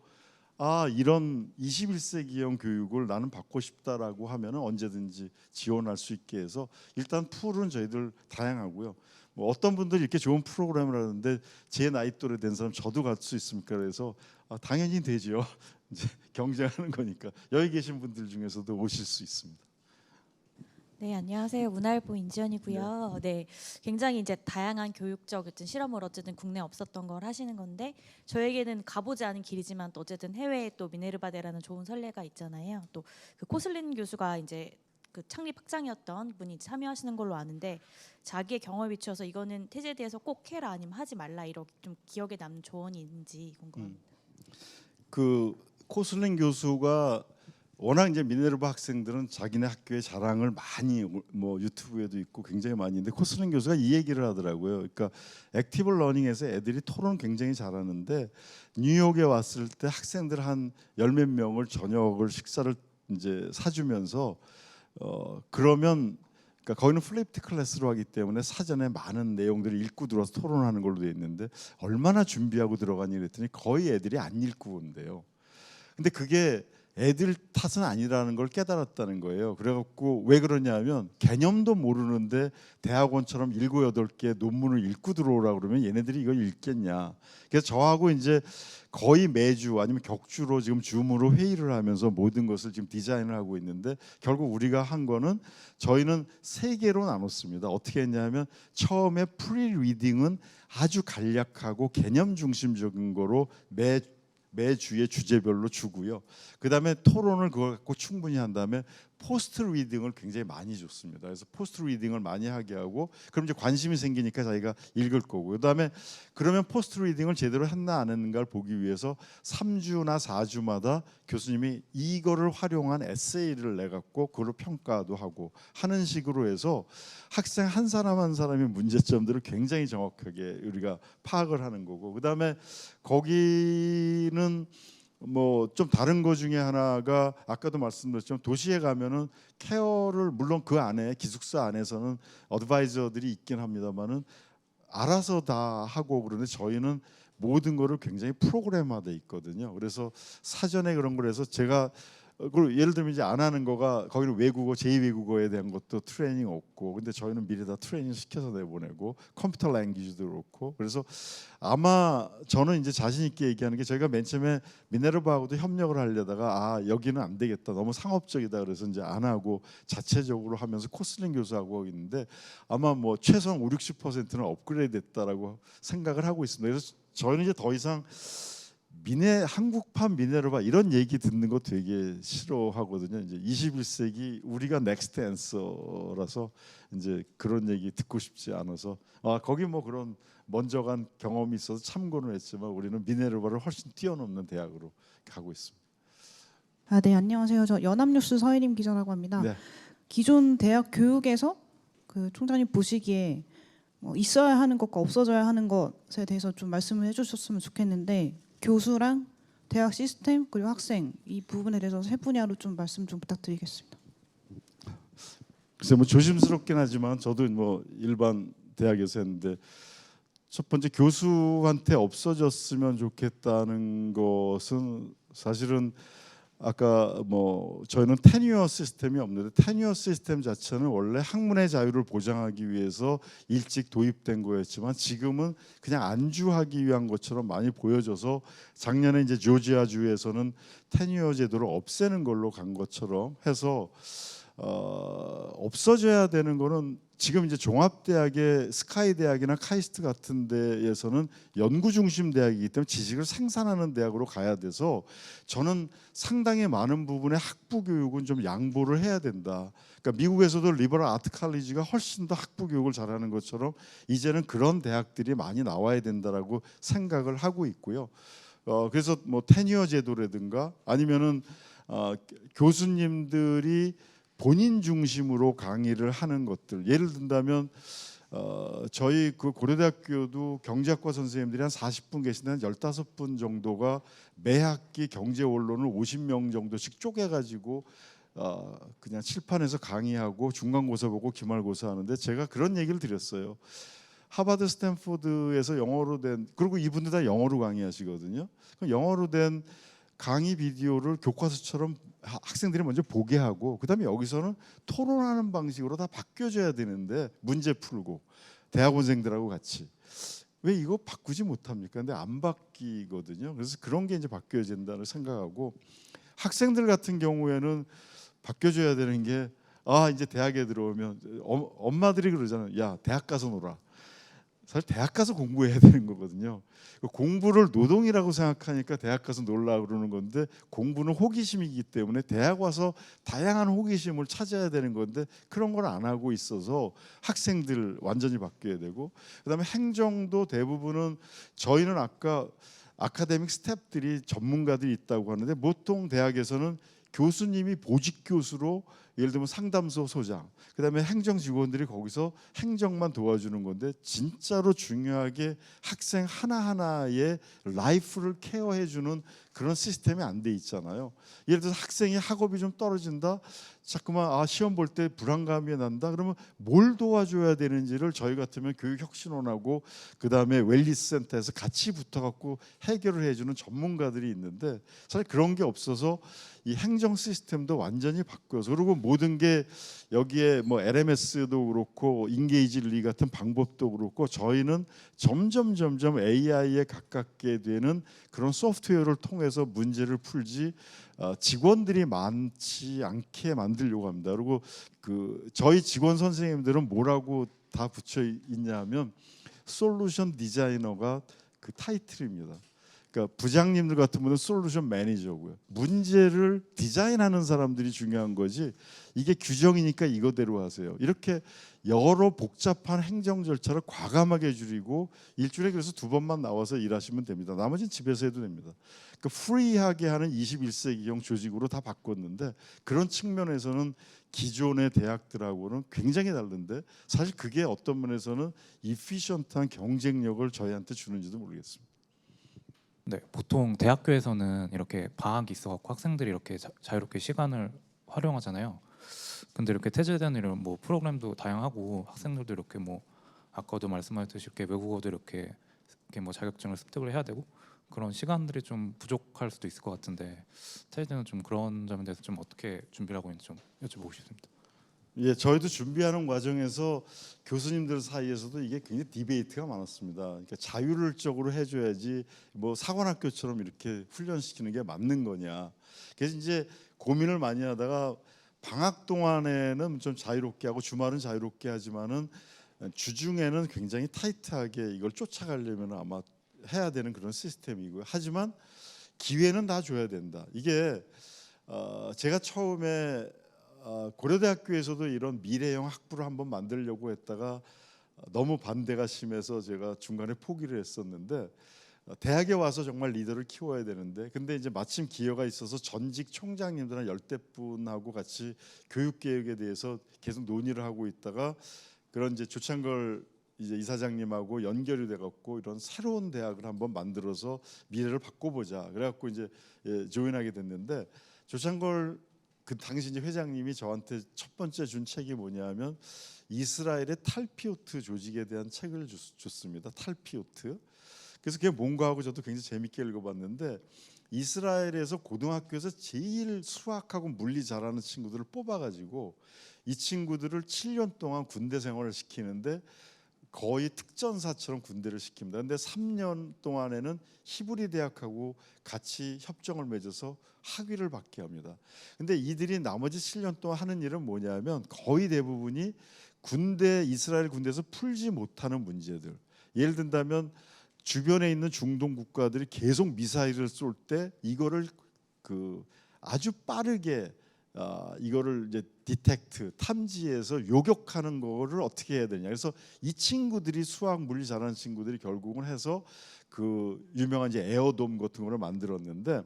이런 21세기형 교육을 나는 받고 싶다라고 하면 언제든지 지원할 수 있게 해서 일단 풀은 저희들 다양하고요. 뭐 어떤 분들이 이렇게 좋은 프로그램을 하는데 제 나이 또래 된 사람 저도 갈 수 있습니까? 그래서 당연히 되죠. 이제 경쟁하는 거니까 여기 계신 분들 중에서도 오실 수 있습니다. 네, 안녕하세요. 문화일보 인지연이고요. 네, 굉장히 이제 다양한 교육적 어떤 실험을 어쨌든 국내에 없었던 걸 하시는 건데 저에게는 가보지 않은 길이지만 또 어쨌든 해외에 또 미네르바대라는 좋은 선례가 있잖아요. 또 그 코슬린 교수가 이제 그 창립 학장이었던 분이 참여하시는 걸로 아는데 자기의 경험에 비추어서 이거는 태제대에서 꼭 해라 아니면 하지 말라 이렇게 좀 기억에 남는 조언이 있는지 궁금합니다. 그 코슬린 교수가 워낙 이제 미네르바 학생들은 자기네 학교의 자랑을 많이 뭐 유튜브에도 있고 굉장히 많이 있는데 코슬린 교수가 이 얘기를 하더라고요. 그러니까 액티브 러닝에서 애들이 토론 굉장히 잘하는데 뉴욕에 왔을 때 학생들 한 열 몇 명을 저녁을 식사를 이제 사주면서 그러면 그러니까 거기는 플립트 클래스로 하기 때문에 사전에 많은 내용들을 읽고 들어와서 토론하는 걸로 돼 있는데 얼마나 준비하고 들어가니 그랬더니 거의 애들이 안 읽고 온대요. 근데 그게 애들 탓은 아니라는 걸 깨달았다는 거예요. 그래갖고 왜 그러냐면 개념도 모르는데 대학원처럼 7, 8개 논문을 읽고 들어오라 그러면 얘네들이 이걸 읽겠냐. 그래서 저하고 이제 거의 매주 아니면 격주로 지금 줌으로 회의를 하면서 모든 것을 지금 디자인을 하고 있는데 결국 우리가 한 거는 저희는 3개로 나눴습니다. 어떻게 했냐면 처음에 프리 리딩은 아주 간략하고 개념 중심적인 거로 매주의 주제별로 주고요. 그다음에 토론을 그걸 갖고 충분히 한 다음에 포스트 리딩을 굉장히 많이 줬습니다. 그래서 포스트 리딩을 많이 하게 하고 그럼 이제 관심이 생기니까 자기가 읽을 거고 그다음에 그러면 포스트 리딩을 제대로 했나 안 했는가를 보기 위해서 3주나 4주마다 교수님이 이거를 활용한 에세이를 내갖고 그걸로 평가도 하고 하는 식으로 해서 학생 한 사람 한 사람의 문제점들을 굉장히 정확하게 우리가 파악을 하는 거고 그다음에 거기는 뭐 좀 다른 거 중에 하나가 아까도 말씀드렸지만 도시에 가면은 케어를 물론 그 안에 기숙사 안에서는 어드바이저들이 있긴 합니다만은 알아서 다 하고 그러는데 저희는 모든 거를 굉장히 프로그램화돼 있거든요. 그래서 사전에 그런 걸 해서 제가 그리고 예를 들면 이제 안 하는 거가 거기는 외국어 제2외국어에 대한 것도 트레이닝 없고 근데 저희는 미리 다 트레이닝 시켜서 내보내고 컴퓨터 랭귀지도 그렇고 그래서 아마 저는 이제 자신 있게 얘기하는 게 저희가 맨 처음에 미네르바하고도 협력을 하려다가 여기는 안 되겠다 너무 상업적이다 그래서 이제 안 하고 자체적으로 하면서 코슬린 교수하고 있는데 아마 뭐 최소한 50-60%는 업그레이드 됐다라고 생각을 하고 있습니다. 그래서 저희는 이제 더 이상 한국판 미네르바 이런 얘기 듣는 거 되게 싫어하거든요. 이제 21세기 우리가 넥스트 앤서라서 이제 그런 얘기 듣고 싶지 않아서 거기 뭐 그런 먼저 간 경험이 있어서 참고는 했지만 우리는 미네르바를 훨씬 뛰어넘는 대학으로 가고 있습니다. 네, 안녕하세요. 저 연합뉴스 서혜림 기자라고 합니다. 네. 기존 대학 교육에서 그 총장님 보시기에 뭐 있어야 하는 것과 없어져야 하는 것에 대해서 좀 말씀을 해주셨으면 좋겠는데 교수랑 대학 시스템 그리고 학생 이 부분에 대해서 세 분야로 좀 말씀 좀 부탁드리겠습니다. 글쎄 뭐 조심스럽긴 하지만 저도 뭐 일반 대학에서 했는데 첫 번째 교수한테 없어졌으면 좋겠다는 것은 사실은 아까 뭐 저희는 테뉴어 시스템이 없는데 테뉴어 시스템 자체는 원래 학문의 자유를 보장하기 위해서 일찍 도입된 거였지만 지금은 그냥 안주하기 위한 것처럼 많이 보여져서 작년에 이제 조지아주에서는 테뉴어 제도를 없애는 걸로 간 것처럼 해서 없어져야 되는 거는 지금 이제 종합대학의 스카이 대학이나 카이스트 같은 데에서는 연구 중심 대학이기 때문에 지식을 생산하는 대학으로 가야 돼서 저는 상당히 많은 부분의 학부 교육은 좀 양보를 해야 된다. 그러니까 미국에서도 리버럴 아트 칼리지가 훨씬 더 학부 교육을 잘하는 것처럼 이제는 그런 대학들이 많이 나와야 된다라고 생각을 하고 있고요. 그래서 뭐 테뉴어 제도라든가 아니면은 교수님들이 본인 중심으로 강의를 하는 것들, 예를 든다면 저희 그 고려대학교도 경제학과 선생님들이 한 40분 계신데 한 15분 정도가 매 학기 경제 원론을 50명 정도씩 쪼개가지고 그냥 칠판에서 강의하고 중간고사 보고 기말고사 하는데 제가 그런 얘기를 드렸어요. 하버드 스탠포드에서 영어로 된, 그리고 이분들 다 영어로 강의하시거든요. 그럼 영어로 된 강의 비디오를 교과서처럼 학생들이 먼저 보게 하고 그다음에 여기서는 토론하는 방식으로 다 바뀌어져야 되는데 문제 풀고 대학원생들하고 같이 왜 이거 바꾸지 못합니까? 근데 안 바뀌거든요. 그래서 그런 게 이제 바뀌어야 된다는 생각하고 학생들 같은 경우에는 바뀌어줘야 되는 게 이제 대학에 들어오면 엄마들이 그러잖아요. 야, 대학 가서 놀아. 사실 대학 가서 공부해야 되는 거거든요. 공부를 노동이라고 생각하니까 대학 가서 놀라 그러는 건데 공부는 호기심이기 때문에 대학 와서 다양한 호기심을 찾아야 되는 건데 그런 걸 안 하고 있어서 학생들 완전히 바뀌어야 되고 그다음에 행정도 대부분은 저희는 아까 아카데믹 스태프들이 전문가들이 있다고 하는데 보통 대학에서는 교수님이 보직 교수로 예를 들면 상담소 소장, 그다음에 행정 직원들이 거기서 행정만 도와주는 건데 진짜로 중요하게 학생 하나하나의 라이프를 케어해주는 그런 시스템이 안 돼 있잖아요. 예를 들어서 학생이 학업이 좀 떨어진다, 자꾸만 시험 볼 때 불안감이 난다. 그러면 뭘 도와줘야 되는지를 저희 같으면 교육혁신원하고 그다음에 웰리스센터에서 같이 붙어갖고 해결을 해주는 전문가들이 있는데 사실 그런 게 없어서 이 행정 시스템도 완전히 바뀌어서 그리고 모든 게 여기에 뭐 LMS도 그렇고 인게이지리 같은 방법도 그렇고 저희는 점점 AI에 가깝게 되는 그런 소프트웨어를 통해서 문제를 풀지 직원들이 많지 않게 만들려고 합니다. 그리고 그 저희 직원 선생님들은 뭐라고 다 붙여 있냐면 솔루션 디자이너가 그 타이틀입니다. 그러니까 부장님들 같은 분은 솔루션 매니저고요. 문제를 디자인하는 사람들이 중요한 거지 이게 규정이니까 이거대로 하세요. 이렇게 여러 복잡한 행정 절차를 과감하게 줄이고 일주일에 그래서 2번만 나와서 일하시면 됩니다. 나머지는 집에서 해도 됩니다. 그러니까 프리하게 하는 21세기형 조직으로 다 바꿨는데 그런 측면에서는 기존의 대학들하고는 굉장히 다른데 사실 그게 어떤 면에서는 이피션트한 경쟁력을 저희한테 주는지도 모르겠습니다. 네, 보통 대학교에서는 이렇게 방학이 있어갖고 학생들이 이렇게 자유롭게 시간을 활용하잖아요. 근데 이렇게 태제대는 이런 뭐 프로그램도 다양하고 학생들도 이렇게 뭐 아까도 말씀하셨듯이 이렇게 외국어도 이렇게 뭐 자격증을 습득을 해야 되고 그런 시간들이 좀 부족할 수도 있을 것 같은데 태제대는 좀 그런 점에 대해서 좀 어떻게 준비를 하고 있는지 좀 여쭤보고 싶습니다. 예, 저희도 준비하는 과정에서 교수님들 사이에서도 이게 굉장히 디베이트가 많았습니다. 그러니까 자율적으로 해줘야지 뭐 사관학교처럼 이렇게 훈련시키는 게 맞는 거냐. 그래서 이제 고민을 많이 하다가 방학 동안에는 좀 자유롭게 하고 주말은 자유롭게 하지만은 주중에는 굉장히 타이트하게 이걸 쫓아가려면 아마 해야 되는 그런 시스템이고요. 하지만 기회는 다 줘야 된다. 이게 제가 처음에 고려대학교에서도 이런 미래형 학부를 한번 만들려고 했다가 너무 반대가 심해서 제가 중간에 포기를 했었는데 대학에 와서 정말 리더를 키워야 되는데 근데 이제 마침 기회가 있어서 전직 총장님들 한 10대 분하고 같이 교육개혁에 대해서 계속 논의를 하고 있다가 그런 이제 조창걸 이제 이사장님하고 연결이 돼갖고 이런 새로운 대학을 한번 만들어서 미래를 바꿔보자 그래갖고 이제 조인하게 됐는데 조창걸 그 당시 이제 회장님이 저한테 첫 번째 준 책이 뭐냐면 이스라엘의 탈피오트 조직에 대한 책을 줬습니다. 탈피오트. 그래서 그게 뭔가 하고 저도 굉장히 재밌게 읽어봤는데 이스라엘에서 고등학교에서 제일 수학하고 물리 잘하는 친구들을 뽑아가지고 이 친구들을 7년 동안 군대 생활을 시키는데 거의 특전사처럼 군대를 시킵니다. 근데 3년 동안에는 히브리 대학하고 같이 협정을 맺어서 학위를 받게 합니다. 근데 이들이 나머지 7년 동안 하는 일은 뭐냐면 거의 대부분이 이스라엘 군대에서 풀지 못하는 문제들. 예를 든다면 주변에 있는 중동 국가들이 계속 미사일을 쏠 때 이거를 아주 빠르게 이거를 이제 디텍트 탐지해서 요격하는 거를 어떻게 해야 되냐. 그래서 이 친구들이 수학 물리 잘하는 친구들이 결국은 해서 그 유명한 이제 에어돔 같은 거를 만들었는데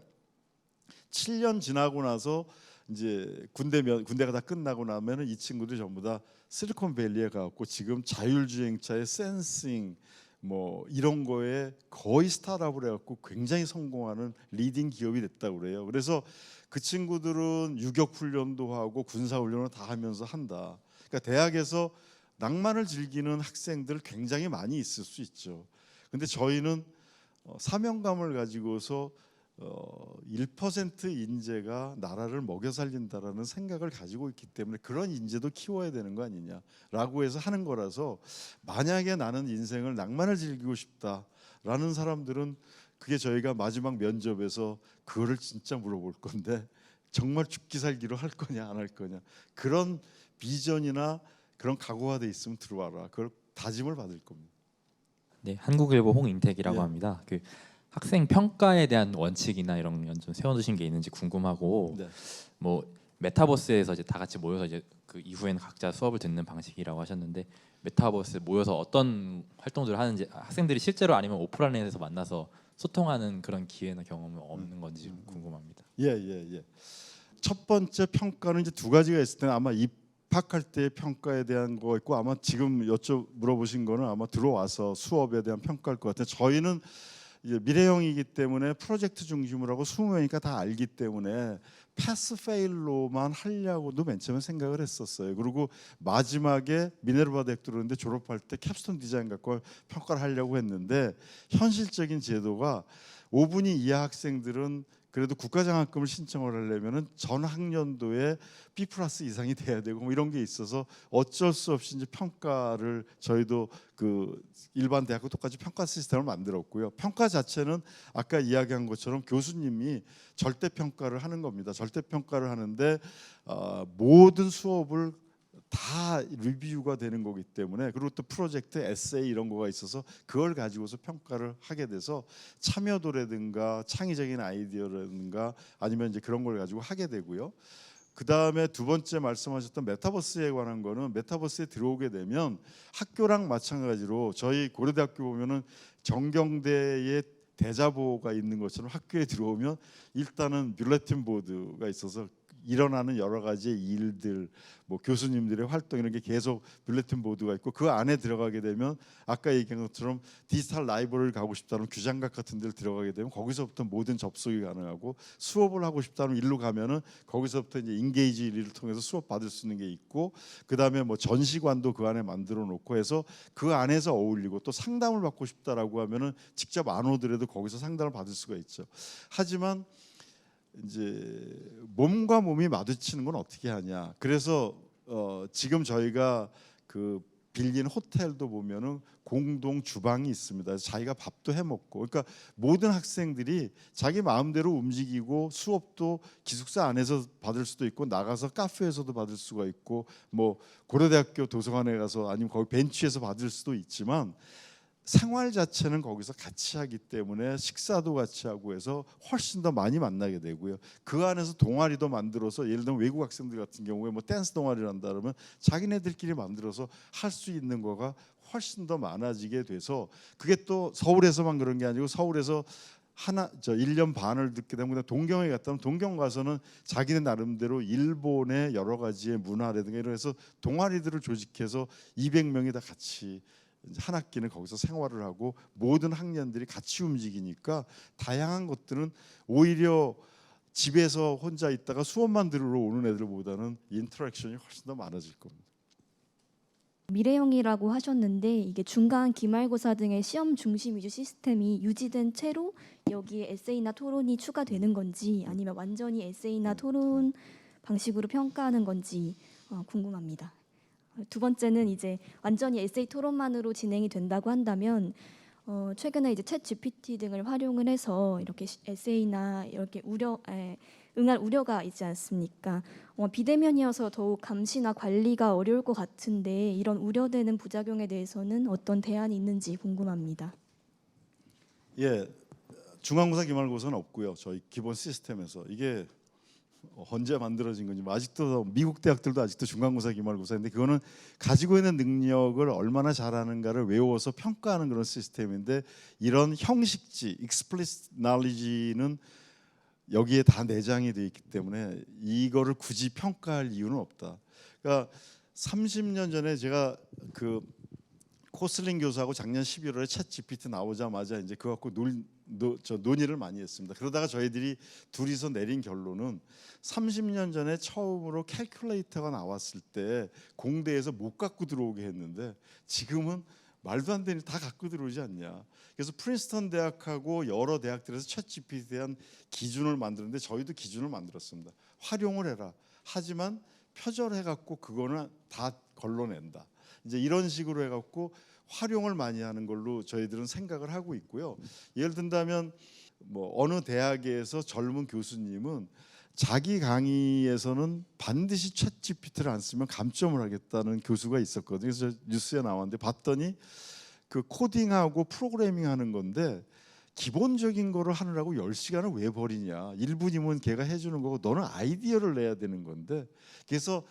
7년 지나고 나서 이제 군대가 다 끝나고 나면은 이 친구들이 전부 다 실리콘밸리에 가고 지금 자율주행차의 센싱 뭐 이런 거에 거의 스타트업을 해갖고 굉장히 성공하는 리딩 기업이 됐다고 그래요. 그래서 그 친구들은 유격 훈련도 하고 군사 훈련을 다 하면서 한다. 그러니까 대학에서 낭만을 즐기는 학생들 굉장히 많이 있을 수 있죠. 근데 저희는 사명감을 가지고서 1% 인재가 나라를 먹여 살린다라는 생각을 가지고 있기 때문에 그런 인재도 키워야 되는 거 아니냐라고 해서 하는 거라서 만약에 나는 인생을 낭만을 즐기고 싶다라는 사람들은 그게 저희가 마지막 면접에서 그거를 진짜 물어볼 건데 정말 죽기 살기로 할 거냐 안 할 거냐 그런 비전이나 그런 각오가 돼 있으면 들어와라. 그걸 다짐을 받을 겁니다. 네, 한국일보 홍인택이라고 예. 합니다. 그 학생 평가에 대한 원칙이나 이런 건 좀 세워두신 게 있는지 궁금하고, 네. 뭐 메타버스에서 이제 다 같이 모여서 이제 그 이후에는 각자 수업을 듣는 방식이라고 하셨는데 메타버스 모여서 어떤 활동들을 하는지 학생들이 실제로 아니면 오프라인에서 만나서 소통하는 그런 기회나 경험은 없는 건지 궁금합니다. 예. 첫 번째 평가는 이제 두 가지가 있을 텐데 아마 입학할 때 평가에 대한 거 있고 아마 지금 물어보신 거는 아마 들어와서 수업에 대한 평가일 것 같아요. 저희는 이제 미래형이기 때문에 프로젝트 중심으로 하고 20명이니까 다 알기 때문에 패스 페일로만 하려고도 맨 처음에 생각을 했었어요. 그리고 마지막에 미네르바 대학 들어오는데 졸업할 때 캡스톤 디자인 갖고 평가를 하려고 했는데 현실적인 제도가 5분위 이하 학생들은 그래도 국가장학금을 신청을 하려면은 전 학년도에 B+ 이상이 돼야 되고 뭐 이런 게 있어서 어쩔 수 없이 이제 평가를 저희도 그 일반 대학과 똑같이 평가 시스템을 만들었고요. 평가 자체는 아까 이야기한 것처럼 교수님이 절대 평가를 하는 겁니다. 절대 평가를 하는데 모든 수업을 다 리뷰가 되는 거기 때문에 그리고 또 프로젝트, 에세이 이런 거가 있어서 그걸 가지고서 평가를 하게 돼서 참여도라든가 창의적인 아이디어라든가 아니면 이제 그런 걸 가지고 하게 되고요. 그 다음에 두 번째 말씀하셨던 메타버스에 관한 거는 메타버스에 들어오게 되면 학교랑 마찬가지로 저희 고려대학교 보면은 정경대에 대자보가 있는 것처럼 학교에 들어오면 일단은 뷰레틴 보드가 있어서 일어나는 여러 가지의 일들, 뭐 교수님들의 활동 이런 게 계속 뷰레틴 보드가 있고 그 안에 들어가게 되면 아까 얘기한 것처럼 디지털 라이브러리를 가고 싶다는 규장각 같은 데를 들어가게 되면 거기서부터 모든 접속이 가능하고 수업을 하고 싶다는 일로 가면은 거기서부터 이제 인게이지를 통해서 수업 받을 수 있는 게 있고 그 다음에 뭐 전시관도 그 안에 만들어 놓고 해서 그 안에서 어울리고 또 상담을 받고 싶다라고 하면은 직접 안 오더라도 거기서 상담을 받을 수가 있죠. 하지만 이제 몸과 몸이 마주치는 건 어떻게 하냐. 그래서 지금 저희가 그 빌린 호텔도 보면은 공동 주방이 있습니다. 자기가 밥도 해 먹고, 그러니까 모든 학생들이 자기 마음대로 움직이고 수업도 기숙사 안에서 받을 수도 있고 나가서 카페에서도 받을 수가 있고 뭐 고려대학교 도서관에 가서 아니면 거기 벤치에서 받을 수도 있지만. 생활 자체는 거기서 같이 하기 때문에 식사도 같이 하고 해서 훨씬 더 많이 만나게 되고요. 그 안에서 동아리도 만들어서 예를 들면 외국 학생들 같은 경우에 뭐 댄스 동아리를 한다 그러면 자기네들끼리 만들어서 할 수 있는 거가 훨씬 더 많아지게 돼서 그게 또 서울에서만 그런 게 아니고 서울에서 1년 반을 듣게 되면 동경에 갔다면 동경 가서는 자기네 나름대로 일본의 여러 가지의 문화라든가 이래서 동아리들을 조직해서 200명이 다 같이 한 학기는 거기서 생활을 하고 모든 학년들이 같이 움직이니까 다양한 것들은 오히려 집에서 혼자 있다가 수업만 들으러 오는 애들보다는 인터랙션이 훨씬 더 많아질 겁니다. 미래형이라고 하셨는데 이게 중간 기말고사 등의 시험 중심 위주 시스템이 유지된 채로 여기에 에세이나 토론이 추가되는 건지 아니면 완전히 에세이나 토론 방식으로 평가하는 건지 궁금합니다. 두 번째는 이제 완전히 에세이 토론만으로 진행이 된다고 한다면 최근에 이제 챗 GPT 등을 활용을 해서 이렇게 에세이나 이렇게 응할 우려가 있지 않습니까? 비대면이어서 더욱 감시나 관리가 어려울 것 같은데 이런 우려되는 부작용에 대해서는 어떤 대안이 있는지 궁금합니다. 예, 중간고사 기말고사는 없고요. 저희 기본 시스템에서 이게 언제 만들어진 건지 아직도 미국 대학들도 아직도 중간고사 기말고사인데 그거는 가지고 있는 능력을 얼마나 잘하는가를 외워서 평가하는 그런 시스템인데 이런 형식지 explicit knowledge는 여기에 다 내장이 되어 있기 때문에 이거를 굳이 평가할 이유는 없다. 그러니까 30년 전에 제가 그 코슬링 교수하고 작년 11월에 챗 GPT 나오자마자 이제 그거 갖고 논의를 많이 했습니다. 그러다가 저희들이 둘이서 내린 결론은 30년 전에 처음으로 캘큘레이터가 나왔을 때 공대에서 못 갖고 들어오게 했는데 지금은 말도 안 되니 다 갖고 들어오지 않냐. 그래서 프린스턴 대학하고 여러 대학들에서 챗 GPT에 대한 기준을 만드는데 저희도 기준을 만들었습니다. 활용을 해라. 하지만 표절해갖고 그거는 다 걸러낸다. 이제 이런 식으로 해갖고 활용을 많이 하는 걸로 저희들은 생각을 하고 있고요. 예를 든다면 뭐 어느 대학에서 젊은 교수님은 자기 강의에서는 반드시 챗 GPT를 안 쓰면 감점을 하겠다는 교수가 있었거든요. 그래서 뉴스에 나왔는데 봤더니 그 코딩하고 프로그래밍 하는 건데 기본적인 거를 하느라고 10시간을 왜 버리냐. 1분이면 걔가 해주는 거고 너는 아이디어를 내야 되는 건데 그래서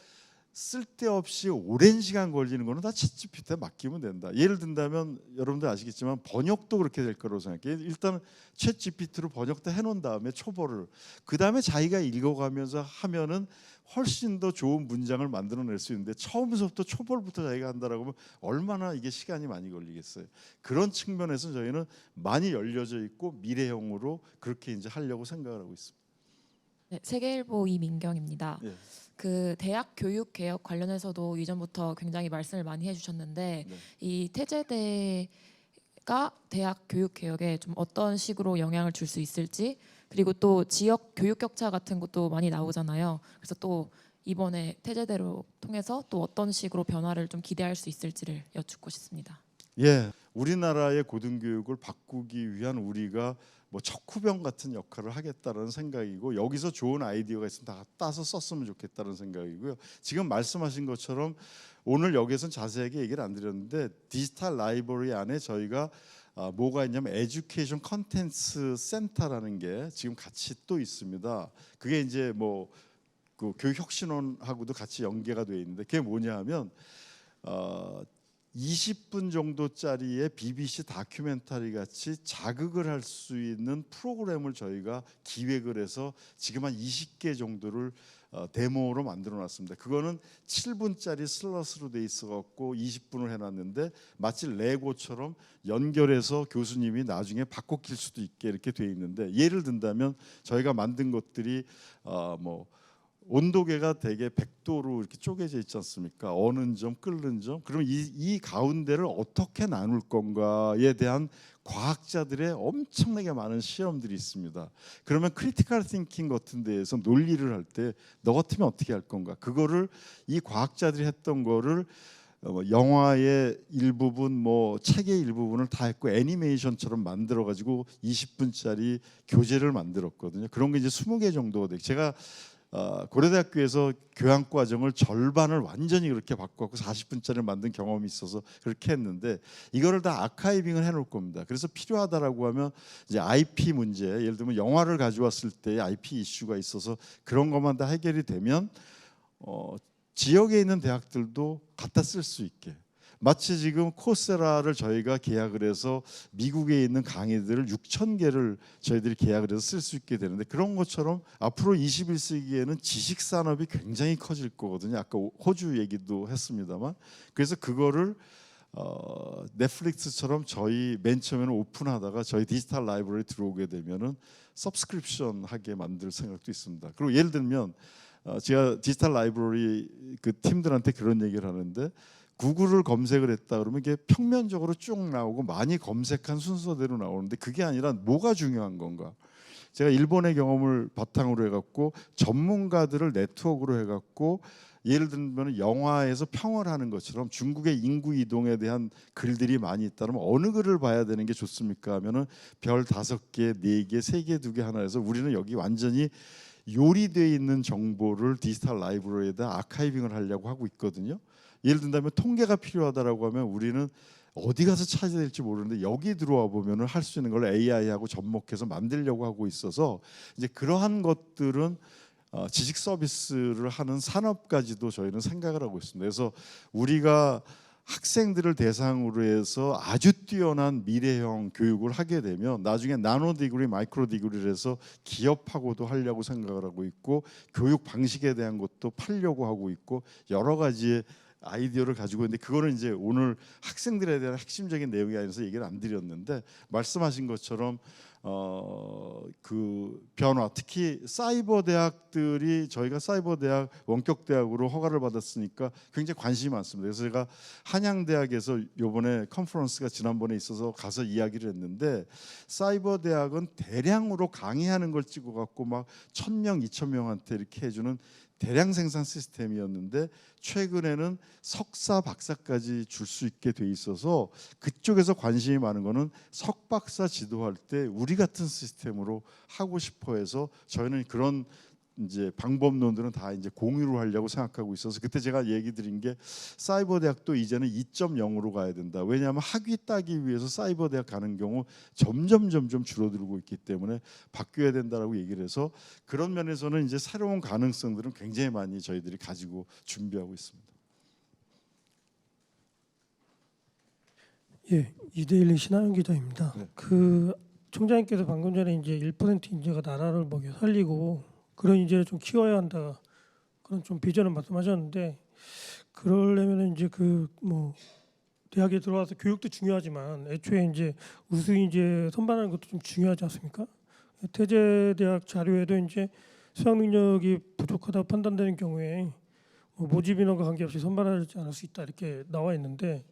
쓸데없이 오랜 시간 걸리는 거는 다 챗GPT에 맡기면 된다. 예를 든다면 여러분들 아시겠지만 번역도 그렇게 될 거라고 생각해요. 일단 챗GPT로 번역 다 해놓은 다음에 초벌을 그 다음에 자기가 읽어가면서 하면은 훨씬 더 좋은 문장을 만들어낼 수 있는데 처음부터 초벌부터 자기가 한다라고 하면 얼마나 이게 시간이 많이 걸리겠어요. 그런 측면에서 저희는 많이 열려져 있고 미래형으로 그렇게 이제 하려고 생각을 하고 있습니다. 네, 세계일보 이민경입니다. 예. 그 대학 교육 개혁 관련해서도 이전부터 굉장히 말씀을 많이 해주셨는데 네. 이 태제대가 대학 교육 개혁에 좀 어떤 식으로 영향을 줄 수 있을지 그리고 또 지역 교육 격차 같은 것도 많이 나오잖아요. 그래서 또 이번에 태제대로 통해서 또 어떤 식으로 변화를 좀 기대할 수 있을지를 여쭙고 싶습니다. 예, 우리나라의 고등교육을 바꾸기 위한 우리가 뭐 척후병 같은 역할을 하겠다는 생각이고 여기서 좋은 아이디어가 있으면 다 따서 썼으면 좋겠다는 생각이고요. 지금 말씀하신 것처럼 오늘 여기서는 자세하게 얘기를 안 드렸는데 디지털 라이브러리 안에 저희가 뭐가 있냐면 에듀케이션 컨텐츠 센터라는 게 지금 같이 또 있습니다. 그게 이제 뭐 그 교육혁신원하고도 같이 연계가 되어 있는데 그게 뭐냐하면 20분 정도짜리의 BBC 다큐멘터리 같이 자극을 할 수 있는 프로그램을 저희가 기획을 해서 지금 한 20개 정도를 데모로 만들어 놨습니다. 그거는 7분짜리 슬롯으로 돼 있어 갖고 20분을 해놨는데 마치 레고처럼 연결해서 교수님이 나중에 바꿔 낄 수도 있게 이렇게 돼 있는데 예를 든다면 저희가 만든 것들이 뭐 온도계가 대개 100도로 이렇게 쪼개져 있지 않습니까? 어는 점, 끓는 점. 그러면 이 가운데를 어떻게 나눌 건가에 대한 과학자들의 엄청나게 많은 시험들이 있습니다. 그러면 크리티컬 띵킹 같은 데에서 논리를 할 때 너 같으면 어떻게 할 건가? 그거를 이 과학자들이 했던 거를 영화의 일부분, 뭐 책의 일부분을 다 했고 애니메이션처럼 만들어 가지고 20분짜리 교재를 만들었거든요. 그런 게 이제 20개 정도가 돼. 제가 고려대학교에서 교양과정을 절반을 완전히 그렇게 바꿨고 40분짜리를 만든 경험이 있어서 그렇게 했는데 이거를 다 아카이빙을 해놓을 겁니다. 그래서 필요하다라고 하면 이제 IP 문제, 예를 들면 영화를 가져왔을 때 IP 이슈가 있어서 그런 것만 다 해결이 되면 지역에 있는 대학들도 갖다 쓸 수 있게. 마치 지금 코세라를 저희가 계약을 해서 미국에 있는 강의들을 6,000개를 저희들이 계약을 해서 쓸 수 있게 되는데 그런 것처럼 앞으로 21세기에는 지식 산업이 굉장히 커질 거거든요. 아까 호주 얘기도 했습니다만 그래서 그거를 넷플릭스처럼 저희 맨 처음에는 오픈하다가 저희 디지털 라이브러리 들어오게 되면은 서브스크립션 하게 만들 생각도 있습니다. 그리고 예를 들면 제가 디지털 라이브러리 그 팀들한테 그런 얘기를 하는데 구글을 검색을 했다 그러면 이게 평면적으로 쭉 나오고 많이 검색한 순서대로 나오는데 그게 아니라 뭐가 중요한 건가? 제가 일본의 경험을 바탕으로 해갖고 전문가들을 네트워크로 해갖고 예를 들면 영화에서 평을 하는 것처럼 중국의 인구 이동에 대한 글들이 많이 있다면 어느 글을 봐야 되는 게 좋습니까 하면은 별 5개, 4개, 3개, 2개 하나에서 우리는 여기 완전히 요리되어 있는 정보를 디지털 라이브러리에다 아카이빙을 하려고 하고 있거든요. 예를 든다면 통계가 필요하다라고 하면 우리는 어디 가서 찾아야 될지 모르는데 여기 들어와 보면은 할 수 있는 걸 AI하고 접목해서 만들려고 하고 있어서 이제 그러한 것들은 지식 서비스를 하는 산업까지도 저희는 생각을 하고 있습니다. 그래서 우리가 학생들을 대상으로 해서 아주 뛰어난 미래형 교육을 하게 되면 나중에 나노 디그리, 마이크로 디그리를 해서 기업하고도 하려고 생각을 하고 있고 교육 방식에 대한 것도 팔려고 하고 있고 여러 가지의 아이디어를 가지고 있는데 그거는 이제 오늘 학생들에 대한 핵심적인 내용이 아니라서 얘기를 안 드렸는데 말씀하신 것처럼 그 변화 특히 사이버 대학들이 저희가 사이버 대학 원격 대학으로 허가를 받았으니까 굉장히 관심이 많습니다. 그래서 제가 한양대학에서 요번에 컨퍼런스가 지난번에 있어서 가서 이야기를 했는데 사이버 대학은 대량으로 강의하는 걸 찍어 갖고 막 1,000명, 2,000명한테 이렇게 해주는 대량 생산 시스템이었는데 최근에는 석사, 박사까지 줄 수 있게 돼 있어서 그쪽에서 관심이 많은 거는 석박사 지도할 때 우리 같은 시스템으로 하고 싶어 해서 저희는 그런 이제 방법론들은 다 이제 공유를 하려고 생각하고 있어서 그때 제가 얘기 드린 게 사이버 대학도 이제는 2.0으로 가야 된다. 왜냐하면 학위 따기 위해서 사이버 대학 가는 경우 점점 줄어들고 있기 때문에 바뀌어야 된다라고 얘기를 해서 그런 면에서는 이제 새로운 가능성들은 굉장히 많이 저희들이 가지고 준비하고 있습니다. 예, 이데일리 신하영 기자입니다. 네. 그 총장님께서 방금 전에 이제 1% 인재가 나라를 먹여 살리고 그런 인재를 좀 키워야 한다 그런 좀 비전을 말씀하셨는데 그러려면 이제 그 뭐 대학에 들어와서 교육도 중요하지만 애초에 이제 우수 인재 선발하는 것도 좀 중요하지 않습니까? 태제 대학 자료에도 이제 수학 능력이 부족하다고 판단되는 경우에 뭐 모집 인원과 관계없이 선발하지 않을 수 있다 이렇게 나와 있는데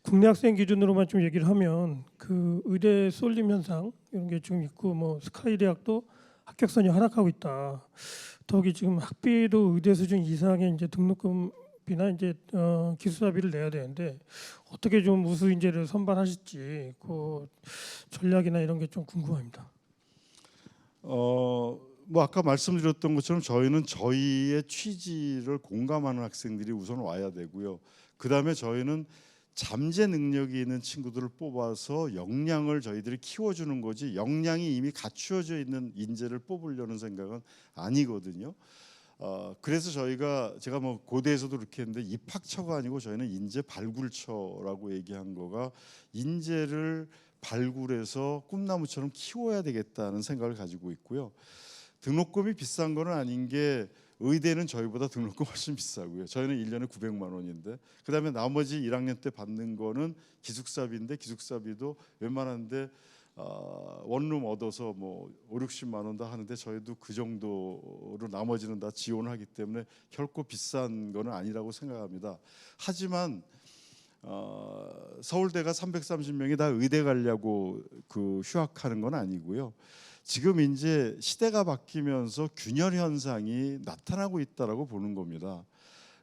국내 학생 기준으로만 좀 얘기를 하면 그 의대 쏠림 현상 이런 게 좀 있고 뭐 스카이 대학도 합격선이 하락하고 있다. 더욱이 지금 학비도 의대 수준 이상의 이제 등록금이나 이제 기숙사비를 내야 되는데 어떻게 좀 우수 인재를 선발하실지 그 전략이나 이런 게 좀 궁금합니다. 뭐 아까 말씀드렸던 것처럼 저희는 저희의 취지를 공감하는 학생들이 우선 와야 되고요. 그 다음에 저희는 잠재 능력이 있는 친구들을 뽑아서 역량을 저희들이 키워주는 거지 역량이 이미 갖추어져 있는 인재를 뽑으려는 생각은 아니거든요. 그래서 제가 뭐 고대에서도 그렇게 했는데 입학처가 아니고 저희는 인재 발굴처라고 얘기한 거가 인재를 발굴해서 꿈나무처럼 키워야 되겠다는 생각을 가지고 있고요. 등록금이 비싼 거는 아닌 게 의대는 저희보다 등록금 훨씬 비싸고요. 저희는 1년에 900만 원인데 그다음에 나머지 1학년 때 받는 거는 기숙사비인데 기숙사비도 웬만한데 원룸 얻어서 뭐 5, 60만 원 다 하는데 저희도 그 정도로 나머지는 다 지원을 하기 때문에 결코 비싼 거는 아니라고 생각합니다. 하지만 서울대가 330명이 다 의대 가려고 그 휴학하는 건 아니고요. 지금 이제 시대가 바뀌면서 균열 현상이 나타나고 있다라고 보는 겁니다.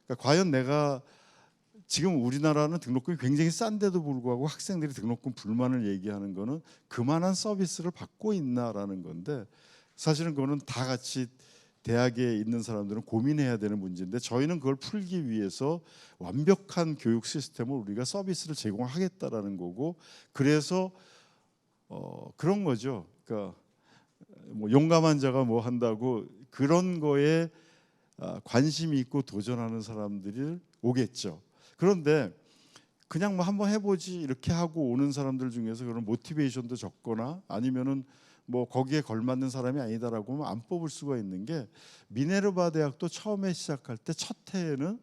그러니까 과연 내가 지금 우리나라는 등록금이 굉장히 싼데도 불구하고 학생들이 등록금 불만을 얘기하는 거는 그만한 서비스를 받고 있나라는 건데 사실은 그거는 다 같이 대학에 있는 사람들은 고민해야 되는 문제인데 저희는 그걸 풀기 위해서 완벽한 교육 시스템을 우리가 서비스를 제공하겠다라는 거고 그래서 그런 거죠. 그러니까 뭐 용감한 자가 뭐 한다고 그런 거에 관심이 있고 도전하는 사람들이 오겠죠. 그런데 그냥 뭐 한번 해보지 이렇게 하고 오는 사람들 중에서 그런 모티베이션도 적거나 아니면은 뭐 거기에 걸맞는 사람이 아니다라고 하면 안 뽑을 수가 있는 게 미네르바 대학도 처음에 시작할 때 첫 해에는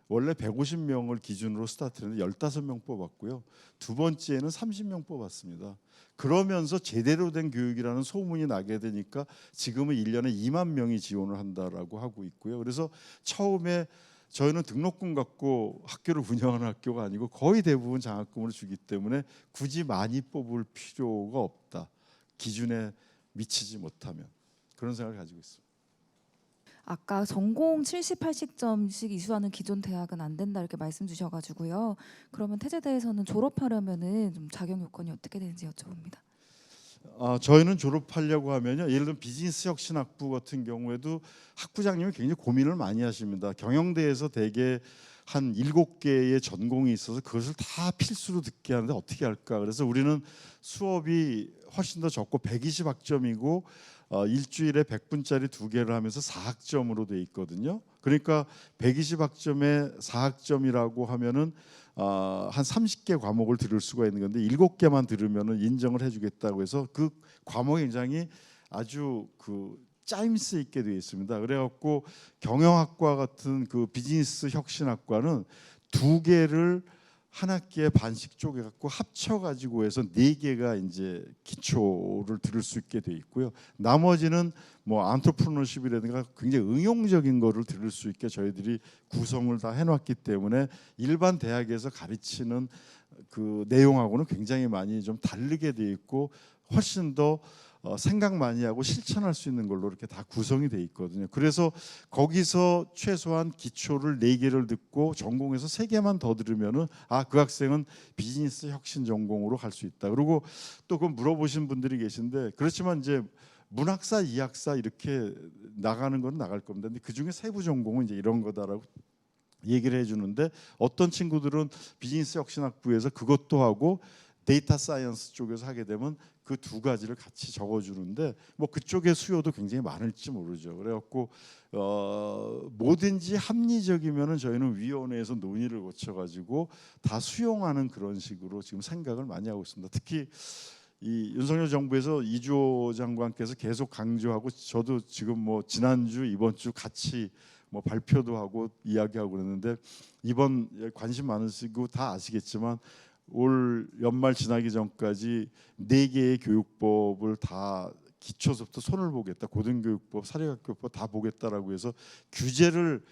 원래 150명을 기준으로 스타트했는데 15명 뽑았고요. 두 번째에는 30명 뽑았습니다. 그러면서 제대로 된 교육이라는 소문이 나게 되니까 지금은 1년에 2만 명이 지원을 한다라고 하고 있고요. 그래서 처음에 저희는 등록금 갖고 학교를 운영하는 학교가 아니고 거의 대부분 장학금으로 주기 때문에 굳이 많이 뽑을 필요가 없다. 기준에 미치지 못하면 그런 생각을 가지고 있습니다. 아까 전공 70, 80점씩 이수하는 기존 대학은 안 된다 이렇게 말씀 주셔가지고요. 그러면 태제대에서는 졸업하려면은 좀 자격 요건이 어떻게 되는지 여쭤봅니다. 저희는 졸업하려고 하면요, 예를 들면 비즈니스 혁신학부 같은 경우에도 학부장님이 굉장히 고민을 많이 하십니다. 경영대에서 대개 한 7개의 전공이 있어서 그것을 다 필수로 듣게 하는데 어떻게 할까? 그래서 우리는 수업이 훨씬 더 적고 120학점이고 일주일에 100분짜리 2개를 하면서 4학점으로 돼 있거든요. 그러니까 120학점에 4학점이라고 하면은 한 30개 과목을 들을 수가 있는 건데 7개만 들으면은 인정을 해주겠다고 해서 그 과목이 굉장히 아주 그 짜임새 있게 되어 있습니다. 그래갖고 경영학과 같은 그 비즈니스 혁신학과는 2개를 한 학기에 반씩 쪼개갖고 합쳐가지고 해서 4개가 이제 기초를 들을 수 있게 돼 있고요. 나머지는 뭐 안트로프너십이라든가 굉장히 응용적인 거를 들을 수 있게 저희들이 구성을 다 해놨기 때문에 일반 대학에서 가르치는 그 내용하고는 굉장히 많이 좀 다르게 돼 있고 훨씬 더 생각 많이 하고 실천할 수 있는 걸로 이렇게 다 구성이 돼 있거든요. 그래서 거기서 최소한 기초를 4개를 듣고 전공에서 3개만 더 들으면은 그 학생은 비즈니스 혁신 전공으로 갈 수 있다. 그리고 또 그 물어보신 분들이 계신데 그렇지만 이제 문학사, 이학사 이렇게 나가는 건 나갈 겁니다. 근데 그 중에 세부 전공은 이제 이런 거다라고 얘기를 해주는데 어떤 친구들은 비즈니스 혁신학부에서 그것도 하고 데이터 사이언스 쪽에서 하게 되면 그 2가지를 같이 적어주는데 뭐 그쪽의 수요도 굉장히 많을지 모르죠. 그래갖고 뭐든지 합리적이면은 저희는 위원회에서 논의를 거쳐가지고 다 수용하는 그런 식으로 지금 생각을 많이 하고 있습니다. 특히 이 윤석열 정부에서 이주호 장관께서 계속 강조하고 저도 지금 뭐 지난주 이번 주 같이 뭐 발표도 하고 이야기하고 그랬는데 이번 관심 많으시고 다 아시겠지만 올 연말 지나기 전까지 4개의 교육법을 다 기초서부터 손을 보겠다. 고등교육법, 사립학교법 다 보겠다라고 해서 규제를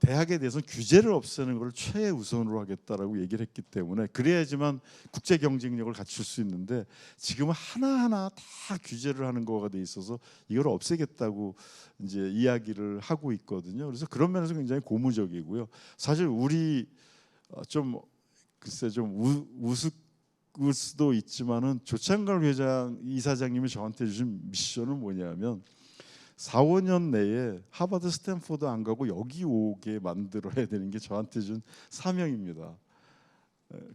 대학에 대해서는 규제를 없애는 걸 최우선으로 하겠다라고 얘기를 했기 때문에 그래야지만 국제 경쟁력을 갖출 수 있는데 지금은 하나하나 다 규제를 하는 거가 돼 있어서 이걸 없애겠다고 이제 이야기를 하고 있거든요. 그래서 그런 면에서 굉장히 고무적이고요. 사실 우리 좀 글쎄 좀 우스울 수도 있지만은 조창걸 이사장님이 저한테 주신 미션은 뭐냐면 4, 5년 내에 하버드, 스탠포드 안 가고 여기 오게 만들어야 되는 게 저한테 준 사명입니다.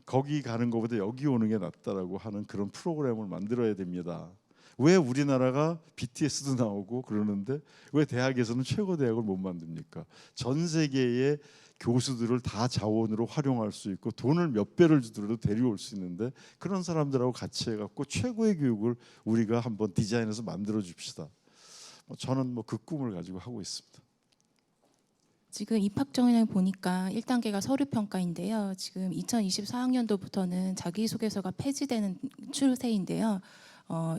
거기 가는 것보다 여기 오는 게 낫다라고 하는 그런 프로그램을 만들어야 됩니다. 왜 우리나라가 BTS도 나오고 그러는데 왜 대학에서는 최고 대학을 못 만듭니까? 전 세계의 교수들을 다 자원으로 활용할 수 있고 돈을 몇 배를 주더라도 데려올 수 있는데 그런 사람들하고 같이 해갖고 최고의 교육을 우리가 한번 디자인해서 만들어 줍시다. 저는 뭐 그 꿈을 가지고 하고 있습니다. 지금 입학 전형을 보니까 1단계가 서류 평가인데요. 지금 2024학년도부터는 자기소개서가 폐지되는 추세인데요.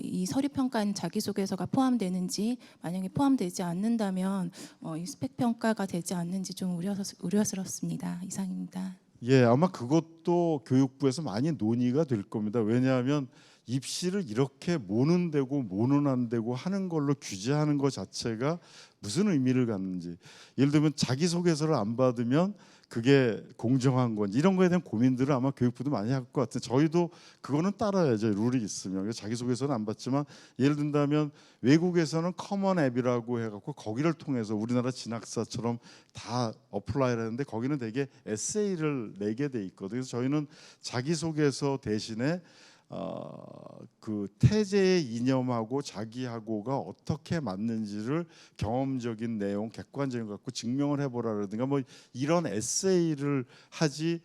이 서류 평가는 자기소개서가 포함되는지 만약에 포함되지 않는다면 이 스펙 평가가 되지 않는지 좀 우려스럽습니다. 이상입니다. 예, 아마 그것도 교육부에서 많이 논의가 될 겁니다. 왜냐하면 입시를 이렇게 모는 되고 모는 안 되고 하는 걸로 규제하는 것 자체가 무슨 의미를 갖는지, 예를 들면 자기소개서를 안 받으면 그게 공정한 건지 이런 거에 대한 고민들을 아마 교육부도 많이 할 것 같아요. 저희도 그거는 따라야죠. 룰이 있으면. 자기소개서는 안 받지만 예를 든다면 외국에서는 커먼 앱이라고 해갖고 거기를 통해서 우리나라 진학사처럼 다 어플라이를 하는데 거기는 되게 에세이를 내게 돼 있거든요. 그래서 저희는 자기소개서 대신에 그 태제의 이념하고 자기하고가 어떻게 맞는지를 경험적인 내용, 객관적인 거 갖고 증명을 해보라라든가 뭐 이런 에세이를 하지.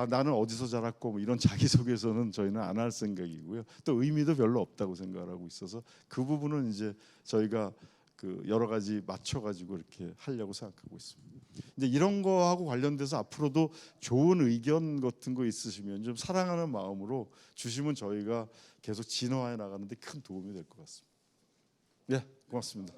나는 어디서 자랐고 뭐 이런 자기소개서는 저희는 안 할 생각이고요. 또 의미도 별로 없다고 생각하고 있어서 그 부분은 이제 저희가 그 여러 가지 맞춰가지고 이렇게 하려고 생각하고 있습니다. 이제 이런 거하고 관련돼서 앞으로도 좋은 의견 같은 거 있으시면 좀 사랑하는 마음으로 주시면 저희가 계속 진화해 나가는데 큰 도움이 될 것 같습니다. 네, 고맙습니다.